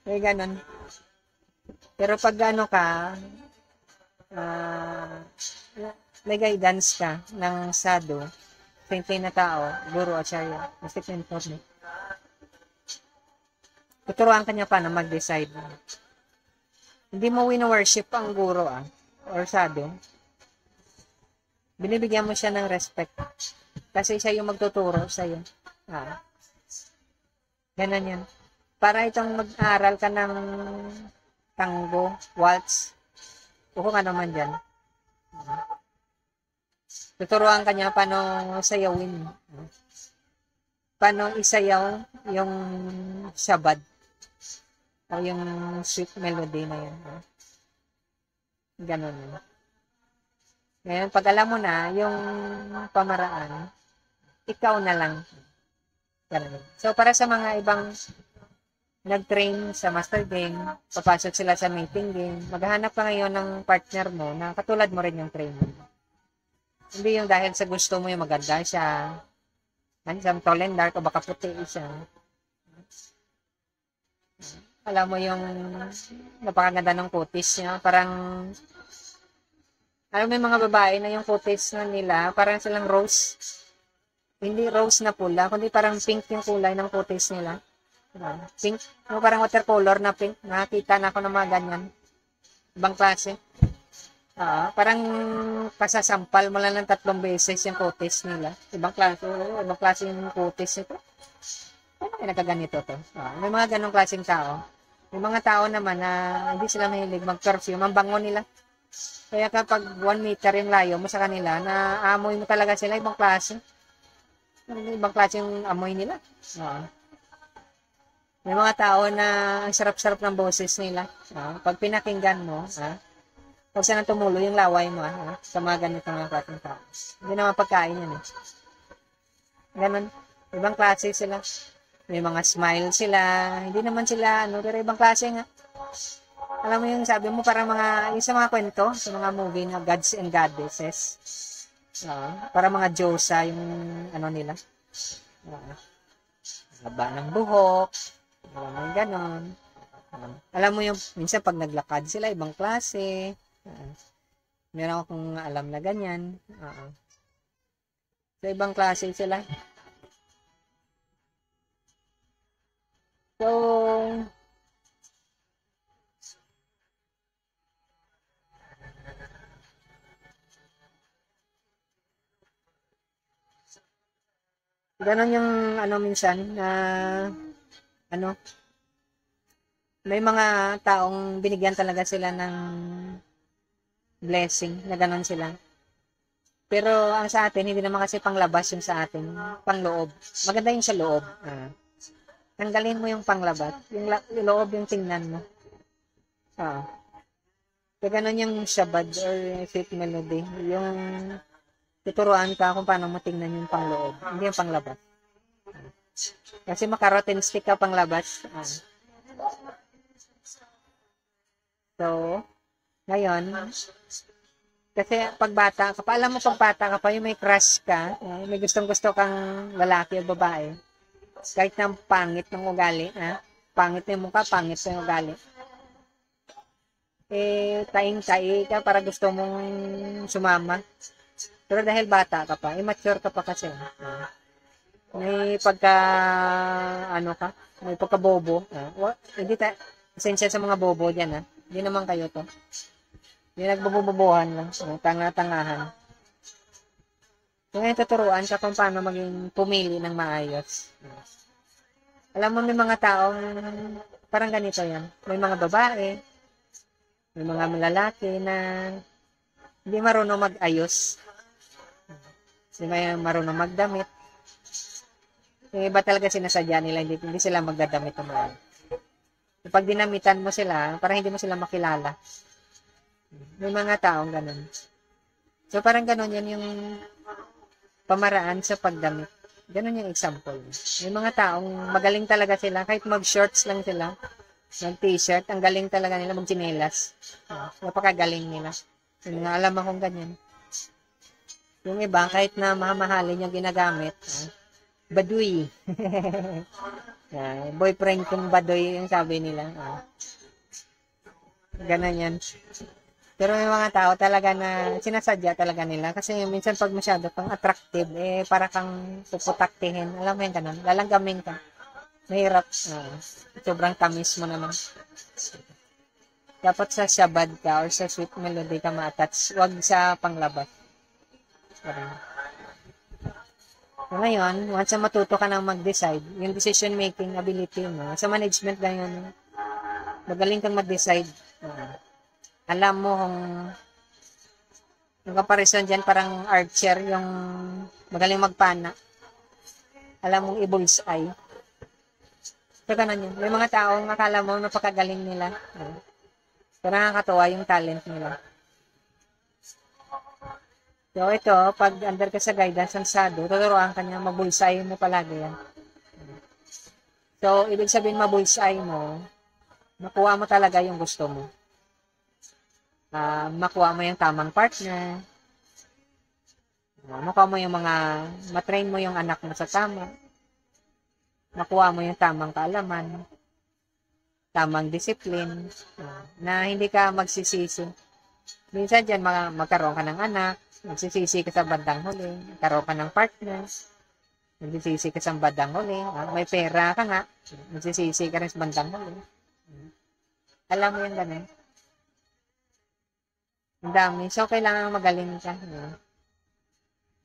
May ganun. Pero pag may guidance ka ng sadhu, saintly na tao, guru, acharya, mystic mentor mo. Tuturuan ka niya pa na mag-decide. Hindi mo wino-worship ang guru or sadhu. Binibigyan mo siya ng respect. Kasi siya yung magtuturo sa'yo. Ganun yan. Para itong mag-aral ka ng tango, waltz, o kung ano man dyan. Tuturuan ka niya paano sayawin. Paano isayaw yung shabad o yung sweet melody na yun. Ganun. Ngayon, pag alam mo na yung pamaraan, ikaw na lang. Ganun. So, para sa mga ibang nag-train sa master game, papasok sila sa meeting game, maghahanap ka ngayon ng partner mo na katulad mo rin yung training. Hindi yung dahil sa gusto mo yung maganda siya, isang tall and dark o baka puti siya. Alam mo yung napakaganda ng kutis niya, parang alam mo yung mga babae na yung kutis na nila, parang silang rose. Hindi rose na pula, kundi parang pink yung kulay ng kutis nila. Pink, parang watercolor na pink. Nakakita na ako ng mga ganyan. Ibang klase. Parang pasasampal mo lang ng 3 beses yung kutis nila. Ibang klase yung kutis nito. Ano yung nakaganito to? May mga ganong klaseng tao. May mga tao naman na hindi sila mahilig mag-perfume. Ang bango nila. Kaya kapag 1 meter yung layo mo sa kanila, naamoy mo talaga sila, ibang klase. Ibang klase yung amoy nila. May mga tao na ang sarap-sarap ng boses nila. Pag pinakinggan mo, huwag sana tumulo yung laway mo, sa mga ganito mga klaseng tao. Hindi naman pagkain yan, Ganon. Ibang klase sila. May mga smile sila. Hindi naman sila, pero ibang klase nga. Alam mo yung sabi mo, parang yung sa mga kwento, sa mga movie na gods and goddesses. Para mga Diyosa yung nila. Haba ng buhok. Alam mo yung ganon. Alam mo yung, minsan pag naglakad sila, ibang klase. Meron akong alam na ganyan. So, ibang klase sila. So, Ganon yung ano minsan na ano, may mga taong binigyan talaga sila ng blessing na ganon sila. Pero ang sa atin, hindi naman kasi panglabas yung sa atin, pangloob. Maganda yung sa loob. Tanggalin mo yung panglabas. Yung loob yung tingnan mo. So, ganun yung shabad or sweet melody. Yung tuturuan ka kung paano mo tingnan yung pangloob. Hindi yung panglabas. Kasi makarotin stick ka panglabas. So, ngayon, kasi pag bata ka pa, alam mo pag bata ka pa, yung may crush ka, may gustong-gusto kang lalaki o babae, kahit na pangit ng ugali, pangit na yung mukha, pangit na yung ugali. Taing-tai ka para gusto mong sumama. Pero dahil bata ka pa, immature ka pa kasi. May pagka, may pagka-bobo. Hindi pasensya sa mga bobo dyan, Hindi naman kayo to. Hindi nagbobobobohan lang. Tanga-tangahan. Ngayon tuturuan ka kung paano maging pumili ng maayos. Alam mo, may mga taong parang ganito yan. May mga babae, may mga lalaki na hindi marunong mag-ayos. Hindi marunong magdamit. Yung iba talaga sinasadya nila, hindi sila magdadamit naman. Pag dinamitan mo sila, parang hindi mo sila makilala. May mga taong ganun. So, parang ganun yan yung pamaraan sa pagdamit. Ganun yung example. May mga taong magaling talaga sila, kahit mag-shorts lang sila, mag-t-shirt, ang galing talaga nila mag-chinelas. Napakagaling nila. Yung mga alam akong ganyan. Yung iba, kahit na mamahalin yung ginagamit, baduy. Boyfriend kong baduy, yung sabi nila. Ganun yan. Pero may mga tao talaga na sinasadya talaga nila. Kasi minsan pag masyado pang attractive, para kang puputaktihin. Alam mo yan ganun. Lalanggamin ka. Mahirap. Sobrang tamis mo naman. Dapat sa shabad ka or sa sweet melody ka ma-attach. Huwag sa panglabas. So, ngayon, once na matuto ka nang mag-decide, yung decision-making ability mo, sa management ganyan, magaling kang mag-decide. Alam mo kung yung comparison dyan, parang archer, yung magaling magpana. Alam mong i-bullseye. So, ganun yun. May mga taong akala mo napakagaling nila. So, nakakatuwa yung talent nila. So, ito, pag under ka sa guidance ng SADO, tuturuan ka niya, mabulsay mo palagi yan. So, ibig sabihin mabulsay mo, makuha mo talaga yung gusto mo. Makuha mo yung tamang partner. Makuha mo yung matrain mo yung anak mo sa tama. Makuha mo yung tamang kaalaman. Tamang disiplin. Na hindi ka magsisisi. Minsan dyan, magkaroon ka ng anak, magsisisi ka sa bandang huli, magkaroon ka ng partner, magsisisi ka sa bandang huli, may pera ka nga, magsisisi ka rin sa bandang huli. Alam mo yung ganun. Ang dami. So, kailangan magaling ka.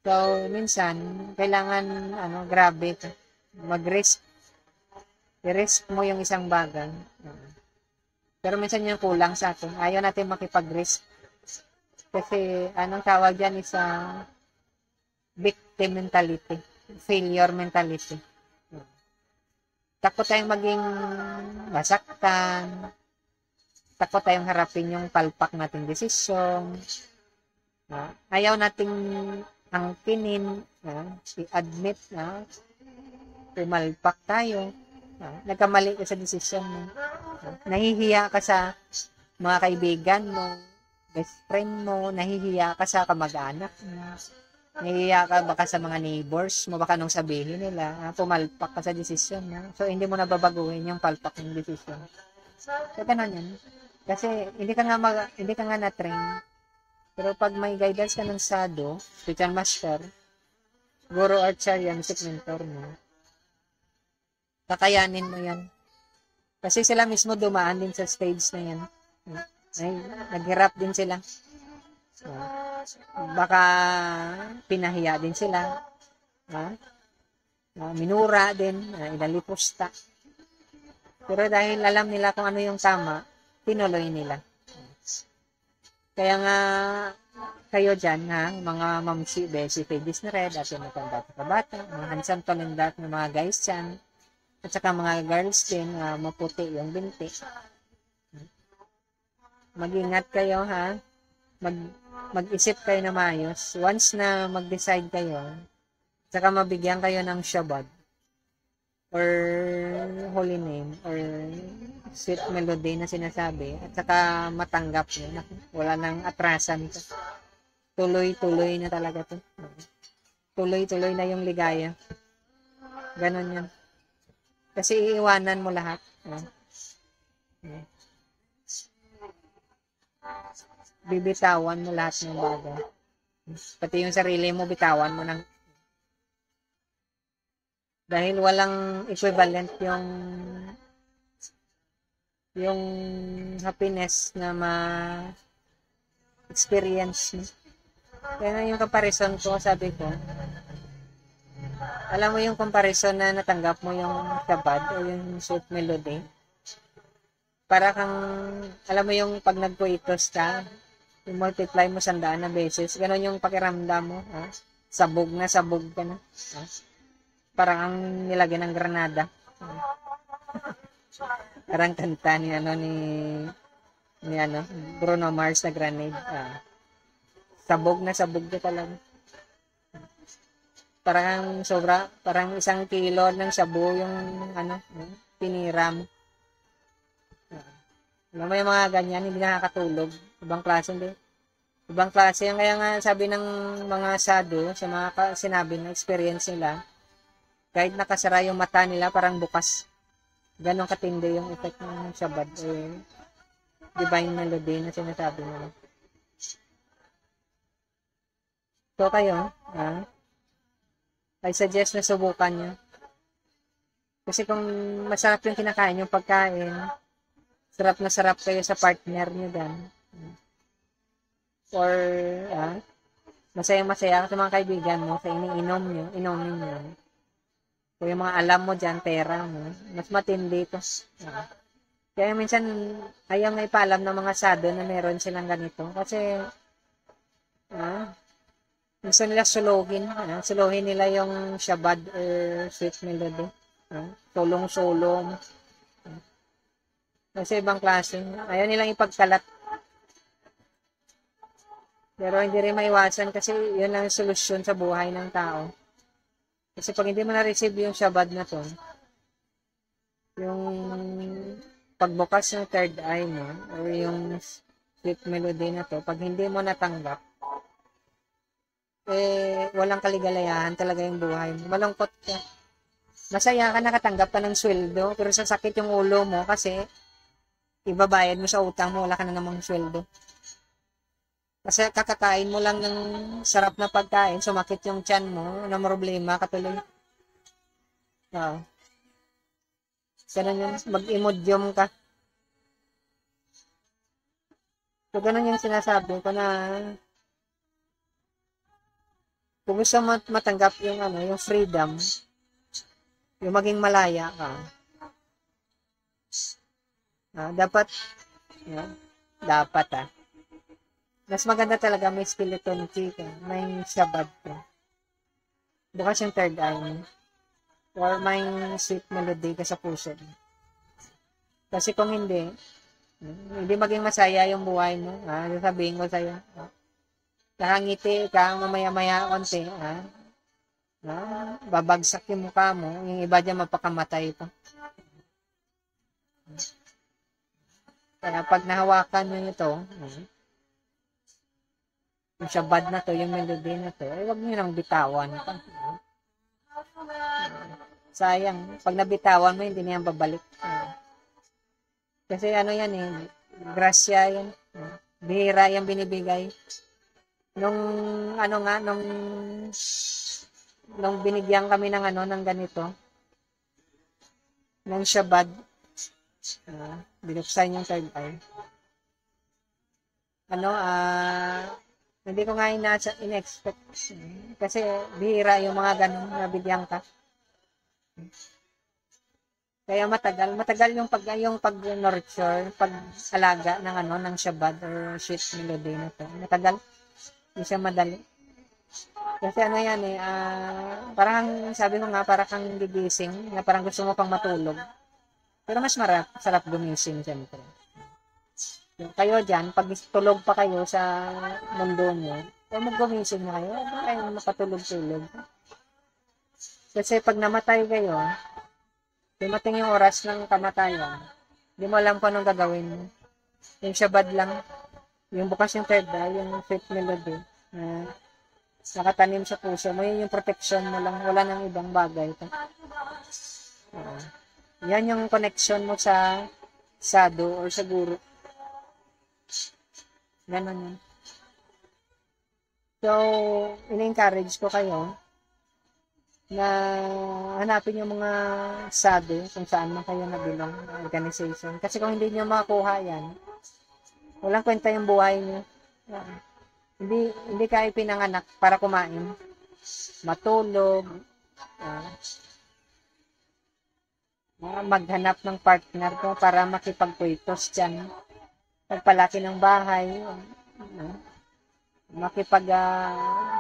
So, minsan, kailangan, grabe ka. Mag-risk. I-risk mo yung isang bagay. Pero minsan yung kulang sa atin. Ayaw natin makipag-risk. Kasi, anong tawag dyan is victim mentality. Failure mentality. Takot tayong maging masaktan. Takot tayong harapin yung palpak nating desisyon. Ayaw nating angkinin, i-admit na pumalpak tayo. Nagkamali ka sa desisyon mo. Nahihiya ka sa mga kaibigan mo, best friend mo, nahihiya ka sa kamag-anak mo. Nahihiya ka baka sa mga neighbors mo, baka nung sabihin nila, pumalpak ka sa desisyon mo. So, hindi mo nababaguhin yung palpak ng desisyon. So, ganun yan. Kasi hindi ka nga na-train. Pero pag may guidance ka ng SADO, spiritual master, guru or charya, music mentor mo, kakayanin mo yan. Kasi sila mismo dumaan din sa stage na yan. Naghirap din sila. Baka pinahiya din sila. minura din, inalipusta. Pero dahil alam nila kung ano yung tama, tinuloy nila. Kaya nga, kayo dyan, ha, mga mamsi, besi, ladies na red, at yung matanda at kabata, mga handsome talendat ng mga guys dyan, at saka mga girls din, maputi yung binti. Mag-ingat kayo, ha, mag-isip kayo na maayos. Once na mag-decide kayo, saka mabigyan kayo ng shabad, or holy name, or sweet melody na sinasabi, at saka matanggap nyo, wala nang atrasan ito. Tuloy-tuloy na talaga to. Tuloy-tuloy na yung ligaya. Ganon yan. Kasi iiwanan mo lahat. Bibitawan mo lahat ng bagay. Pati yung sarili mo, bitawan mo ng dahil walang equivalent yung happiness na ma-experience mo. Kaya yung comparison ko, sabi ko, alam mo yung comparison na natanggap mo yung kabad o yung sweet melody? Para kang, alam mo yung pag nagkuitos ka, yung multiply mo 100 na beses, ganon yung pakiramdam mo, ha? Sabog ka na. Ha? Parang ang nilagyan ng granada. Parang kanta ni Bruno Mars na grenade. Sabog ka talaga. Parang parang 1 kilo ng sabu yung pinira mo. Alam mo yung mga ganyan, hindi nakakatulog. Ibang klase hindi. Ibang klase yan. Kaya nga sabi ng mga sado, sa mga sinabi ng experience nila, kahit nakasara yung mata nila, parang bukas. Ganon katindi yung effect ng shabad. Divine melody na sinasabi nila. So kayo, I suggest na subukan nyo. Kasi kung masarap yung kinakain yung pagkain, sarap na sarap kayo sa partner nyo dan. Or, masayang-masaya ka sa mga kaibigan mo, sa iniinom nyo. Kung yung mga alam mo dyan, pera mo, mas matindi ito. Kaya minsan, ayaw nga ipaalam ng mga sado na meron silang ganito. Kasi, gusto nila suluhin nila yung shabad or sweet melody. Sulong-sulong. Kasi ibang klase. Ayaw nilang ipagkalat. Pero hindi rin maiwasan kasi yun lang yung solusyon sa buhay ng tao. Kasi pag hindi mo na-receive yung shabad na to, yung pagbukas ng third eye mo, or yung sweet melody na to, pag hindi mo natanggap, walang kaligalayahan talaga yung buhay mo. Malungkot ka. Masaya ka, nakatanggap ka ng sweldo, pero sasakit yung ulo mo kasi ibabayad mo sa utang mo, wala ka na namang sweldo. Kasi kakakain mo lang ng sarap na pagkain, sumakit yung tiyan mo, na problema katuloy. Ganun yun, mag-imodium ka. So, ganun yung sinasabi ko na kung gusto mo matanggap yung yung freedom, yung maging malaya ka, dapat mas maganda talaga may spirituality ka, may shabad ka. Bukas yung third eye, or may sweet melody ka sa puso. Kasi kung hindi maging masaya yung buhay mo, sasabihin ko sa'yo, nakangiti ka, mamaya-maya konti, babagsak yung mukha mo, yung iba dyan mapakamatay pa. Kaya pag nahawakan nyo ito, yung shabad na to, yung melody na to, huwag nyo nang bitawan pa. Sayang, pag nabitawan mo, hindi na yan babalik. Kasi yan grasya yan. Bihira yan binibigay. Nung binigyan kami ng ng ganito, ng shabad, binuksan yung third eye. Hindi ko nga in-expect. Kasi bihira yung mga ganun na bigyan ka. Kaya matagal yung pag-nurture, pag-alaga ng ng Shabbat or sweet melody na to. Matagal, hindi siya madali. Kasi yan parang sabi ko nga, parang kang gigising, na parang gusto mo pang matulog. Pero mas sarap gumising siyempre. Kayo dyan, pag tulog pa kayo sa mundo nyo, maggumising na kayo, huwag na kayo makatulog-tulog. Kasi pag namatay kayo, dumating yung oras ng kamatayan, hindi mo alam kung anong gagawin mo. Yung Shabbat lang, yung bukas yung third eye, yung sweet melody, nakatanim sa puso mo, yung protection mo lang, wala nang ibang bagay. Yan yung connection mo sa sadhu or sa guru. Ganon yun. So, ina-encourage ko kayo na hanapin yung mga sadhu kung saan man kayo nabilong organization. Kasi kung hindi nyo makakuha yan, walang kwenta yung buhay nyo. Hindi kayo pinanganak para kumain, matulog, maghanap ng partner ko para makipagkwitos dyan, magpalaki ng bahay,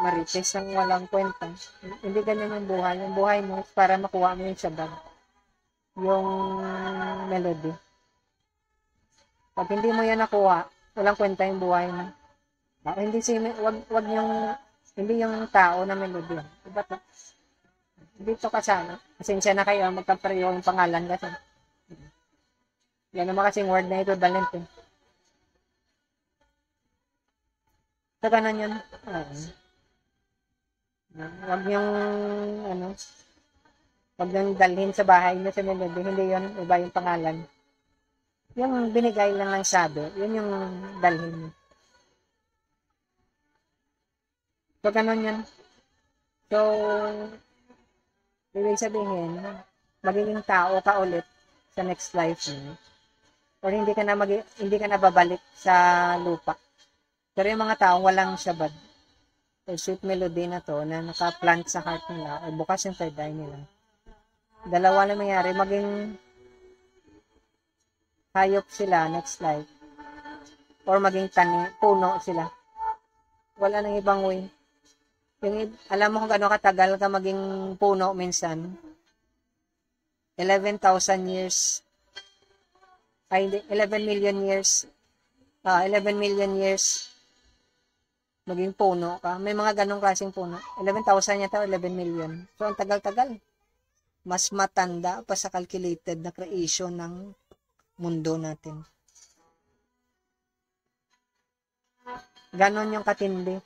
marites ng walang kwenta. Hindi ganyan yung buhay. Yung buhay mo para makuha mo yung Shabbat, yung melody. Pag hindi mo yan nakuha, walang kwenta yung buhay mo. Hindi yung tao na melody. Diba to? Dito kasama. Pasensya na kayo, magkapareho yung pangalan kasi. Yan naman kasing word na ito, equivalent eh. So, ganun yun. Huwag niyong dalhin sa bahay niyo sa melody. Hindi yun, iba yung pangalan. Yung binigay lang ng sabi, yun yung dalhin niyo. So, ganun yun. So, ibig sabihin, magiging tao ka ulit sa next life mo. Or hindi ka na babalik sa lupa. Pero yung mga taong walang Shabbat, o sweet melody na to, na naka-plant sa heart nila, o bukas yung third eye nila, dalawa na mangyari, maging hayop sila next life, or maging puno sila. Wala nang ibang way. Alam mo kung gaano katagal ka maging puno minsan? 11,000 years. 11 million years. 11 million years maging puno ka. May mga ganong klaseng puno. 11,000 yata o 11 million. So, ang tagal-tagal. Mas matanda pa sa calculated na creation ng mundo natin. Ganon yung katindi.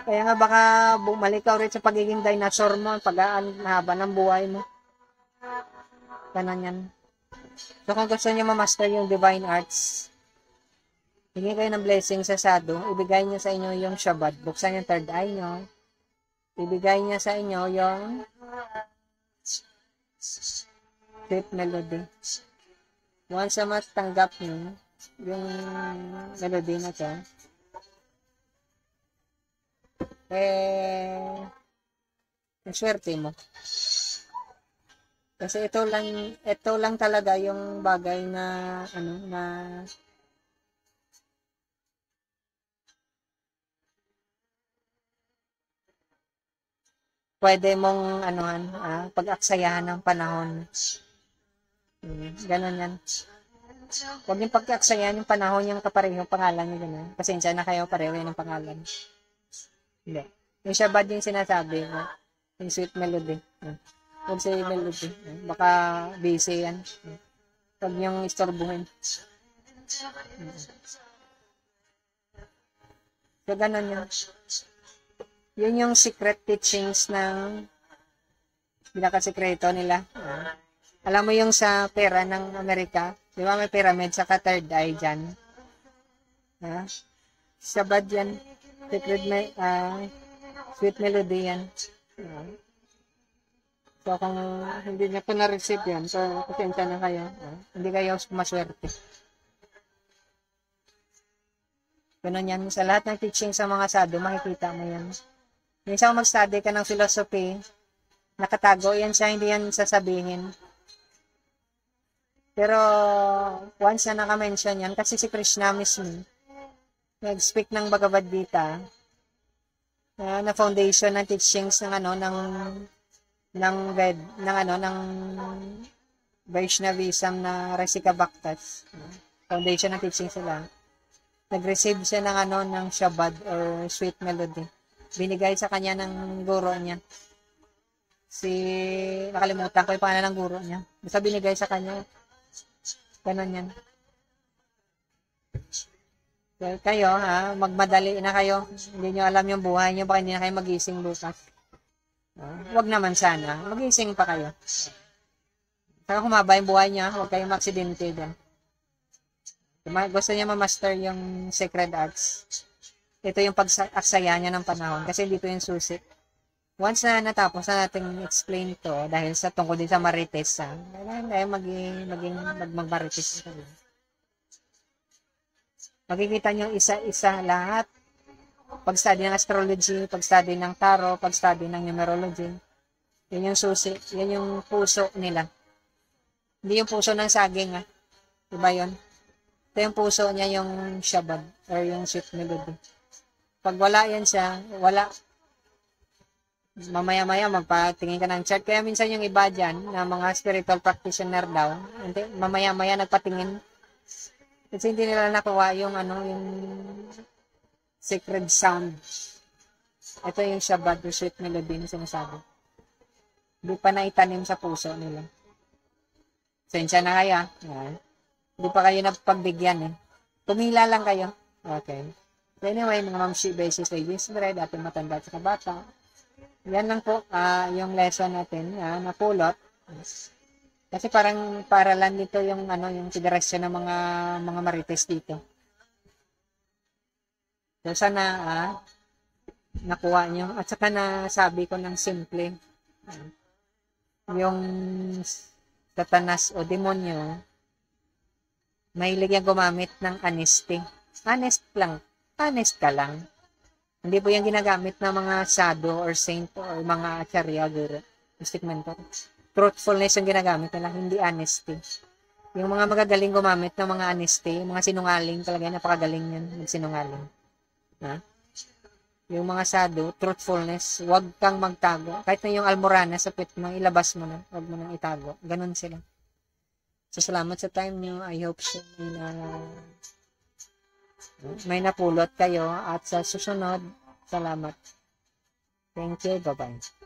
Kaya nga baka bumalik ka ulit sa pagiging dinosaur mo, pag-haba ng buhay mo. Ganon yan. So, kung gusto niyo ma-master yung divine arts, hingi kayo ng blessing sa sadhu, ibigay niya sa inyo yung Shabbat, buksan yung third eye nyo, ibigay niya sa inyo yung sweet melody. Once na matanggap nyo yung melody na to, yung swerte mo. Kasi ito lang talaga yung bagay na pwede mong pag-aksayahan ng panahon. Ganon yan. Huwag yung pag-aksayahan yung panahon yung kapareho pangalan nyo gano'n. Pasensya na kayo, pareho yan ang pangalan. Hindi. Yung Shabbat yung sinasabi ko. Yung sweet melody. Huwag sa melody. Baka busy yan. Huwag yung istorbuhin. So, ganon yun. Yun yung secret teachings ng pinakasekreto nila. Alam mo yung sa pera ng Amerika, di ba may pyramid sa third eye dyan? Shabbat yan. Sweet melody yan. So, kung hindi niya po na-receive yan, so, pasensya na kayo. Hindi kayo maswerte. Ganun yan. Sa lahat ng teaching sa mga sadhu, makikita mo yan. Minsan mag-study ka ng philosophy, Nakatago yan siya, hindi yan sasabihin. Pero, once na naka-mention yan, kasi si Krishna mismo, nag-speak ng Bhagavad Gita, na foundation ng teachings ng Vaishnavism na Rasika Bhaktas. Foundation ng teachings sila. Nag-receive siya ng Shabad or sweet melody. Binigay sa kanya ng guro niya. Nakalimutan ko yung pangalan ng guro niya. Basta binigay sa kanya. Ganon yan. So, kayo, magmadali na kayo. Hindi nyo alam yung buhay nyo, baka hindi na kayo magising bukas. Huwag naman sana. Magising pa kayo. Saka humaba yung buhay nyo, huwag kayong maksidente dyan. Gusto niya ma-master yung sacred arts. Ito yung pag-aksaya niya ng panahon kasi dito yung susi. Once na natapos na natin explain to dahil sa tungkol din sa marites, dahil magmarites. Makikita nyo isa-isa lahat. Pag-study ng astrology, pag-study ng tarot, pag-study ng numerology. Yan yung susi, yan yung puso nila. Hindi yung puso ng saging, diba yun? Ito yung puso niya, yung Shabad or yung sweet melody. Pag wala yan siya, wala. Mamaya-maya magpatingin ka ng chart. Kaya minsan yung iba dyan, na mga spiritual practitioner daw, mamaya-maya nagpatingin. Kasi hindi nila nakuha yung sacred sound. Ito yung Shabad or sweet melody na sinasabi. Hindi pa naitanim sa puso nila. Sensya na kaya. Hindi pa kayo napagbigyan Pumila lang kayo. Okay. So anyway, mga mamshi, basis, ladies, red, ating matanda at bata. Yan lang po yung lesson natin napulot. Kasi parang paralan dito yung yung direksyon ng mga marites dito. So sana nakuha nyo. At saka nasabi ko ng simple. Yung Satanas o demonyo, mahilig yan gumamit ng honesty. Honest lang. Honest ka lang. Hindi po yan ginagamit ng mga sadhu or saint or mga acharya, guru, mystic mentor. Truthfulness yung ginagamit nila, hindi honesty. Yung mga magagaling gumamit ng mga honesty, mga sinungaling talaga, napakagaling yan, magsinungaling. Yung mga sadhu, truthfulness, huwag kang magtago. Kahit na yung almorana sa pit mo, ilabas mo na, huwag mo nang itago. Ganon sila. So, salamat sa time nyo. I hope may napulot kayo at sa susunod, salamat. Thank you. Bye-bye.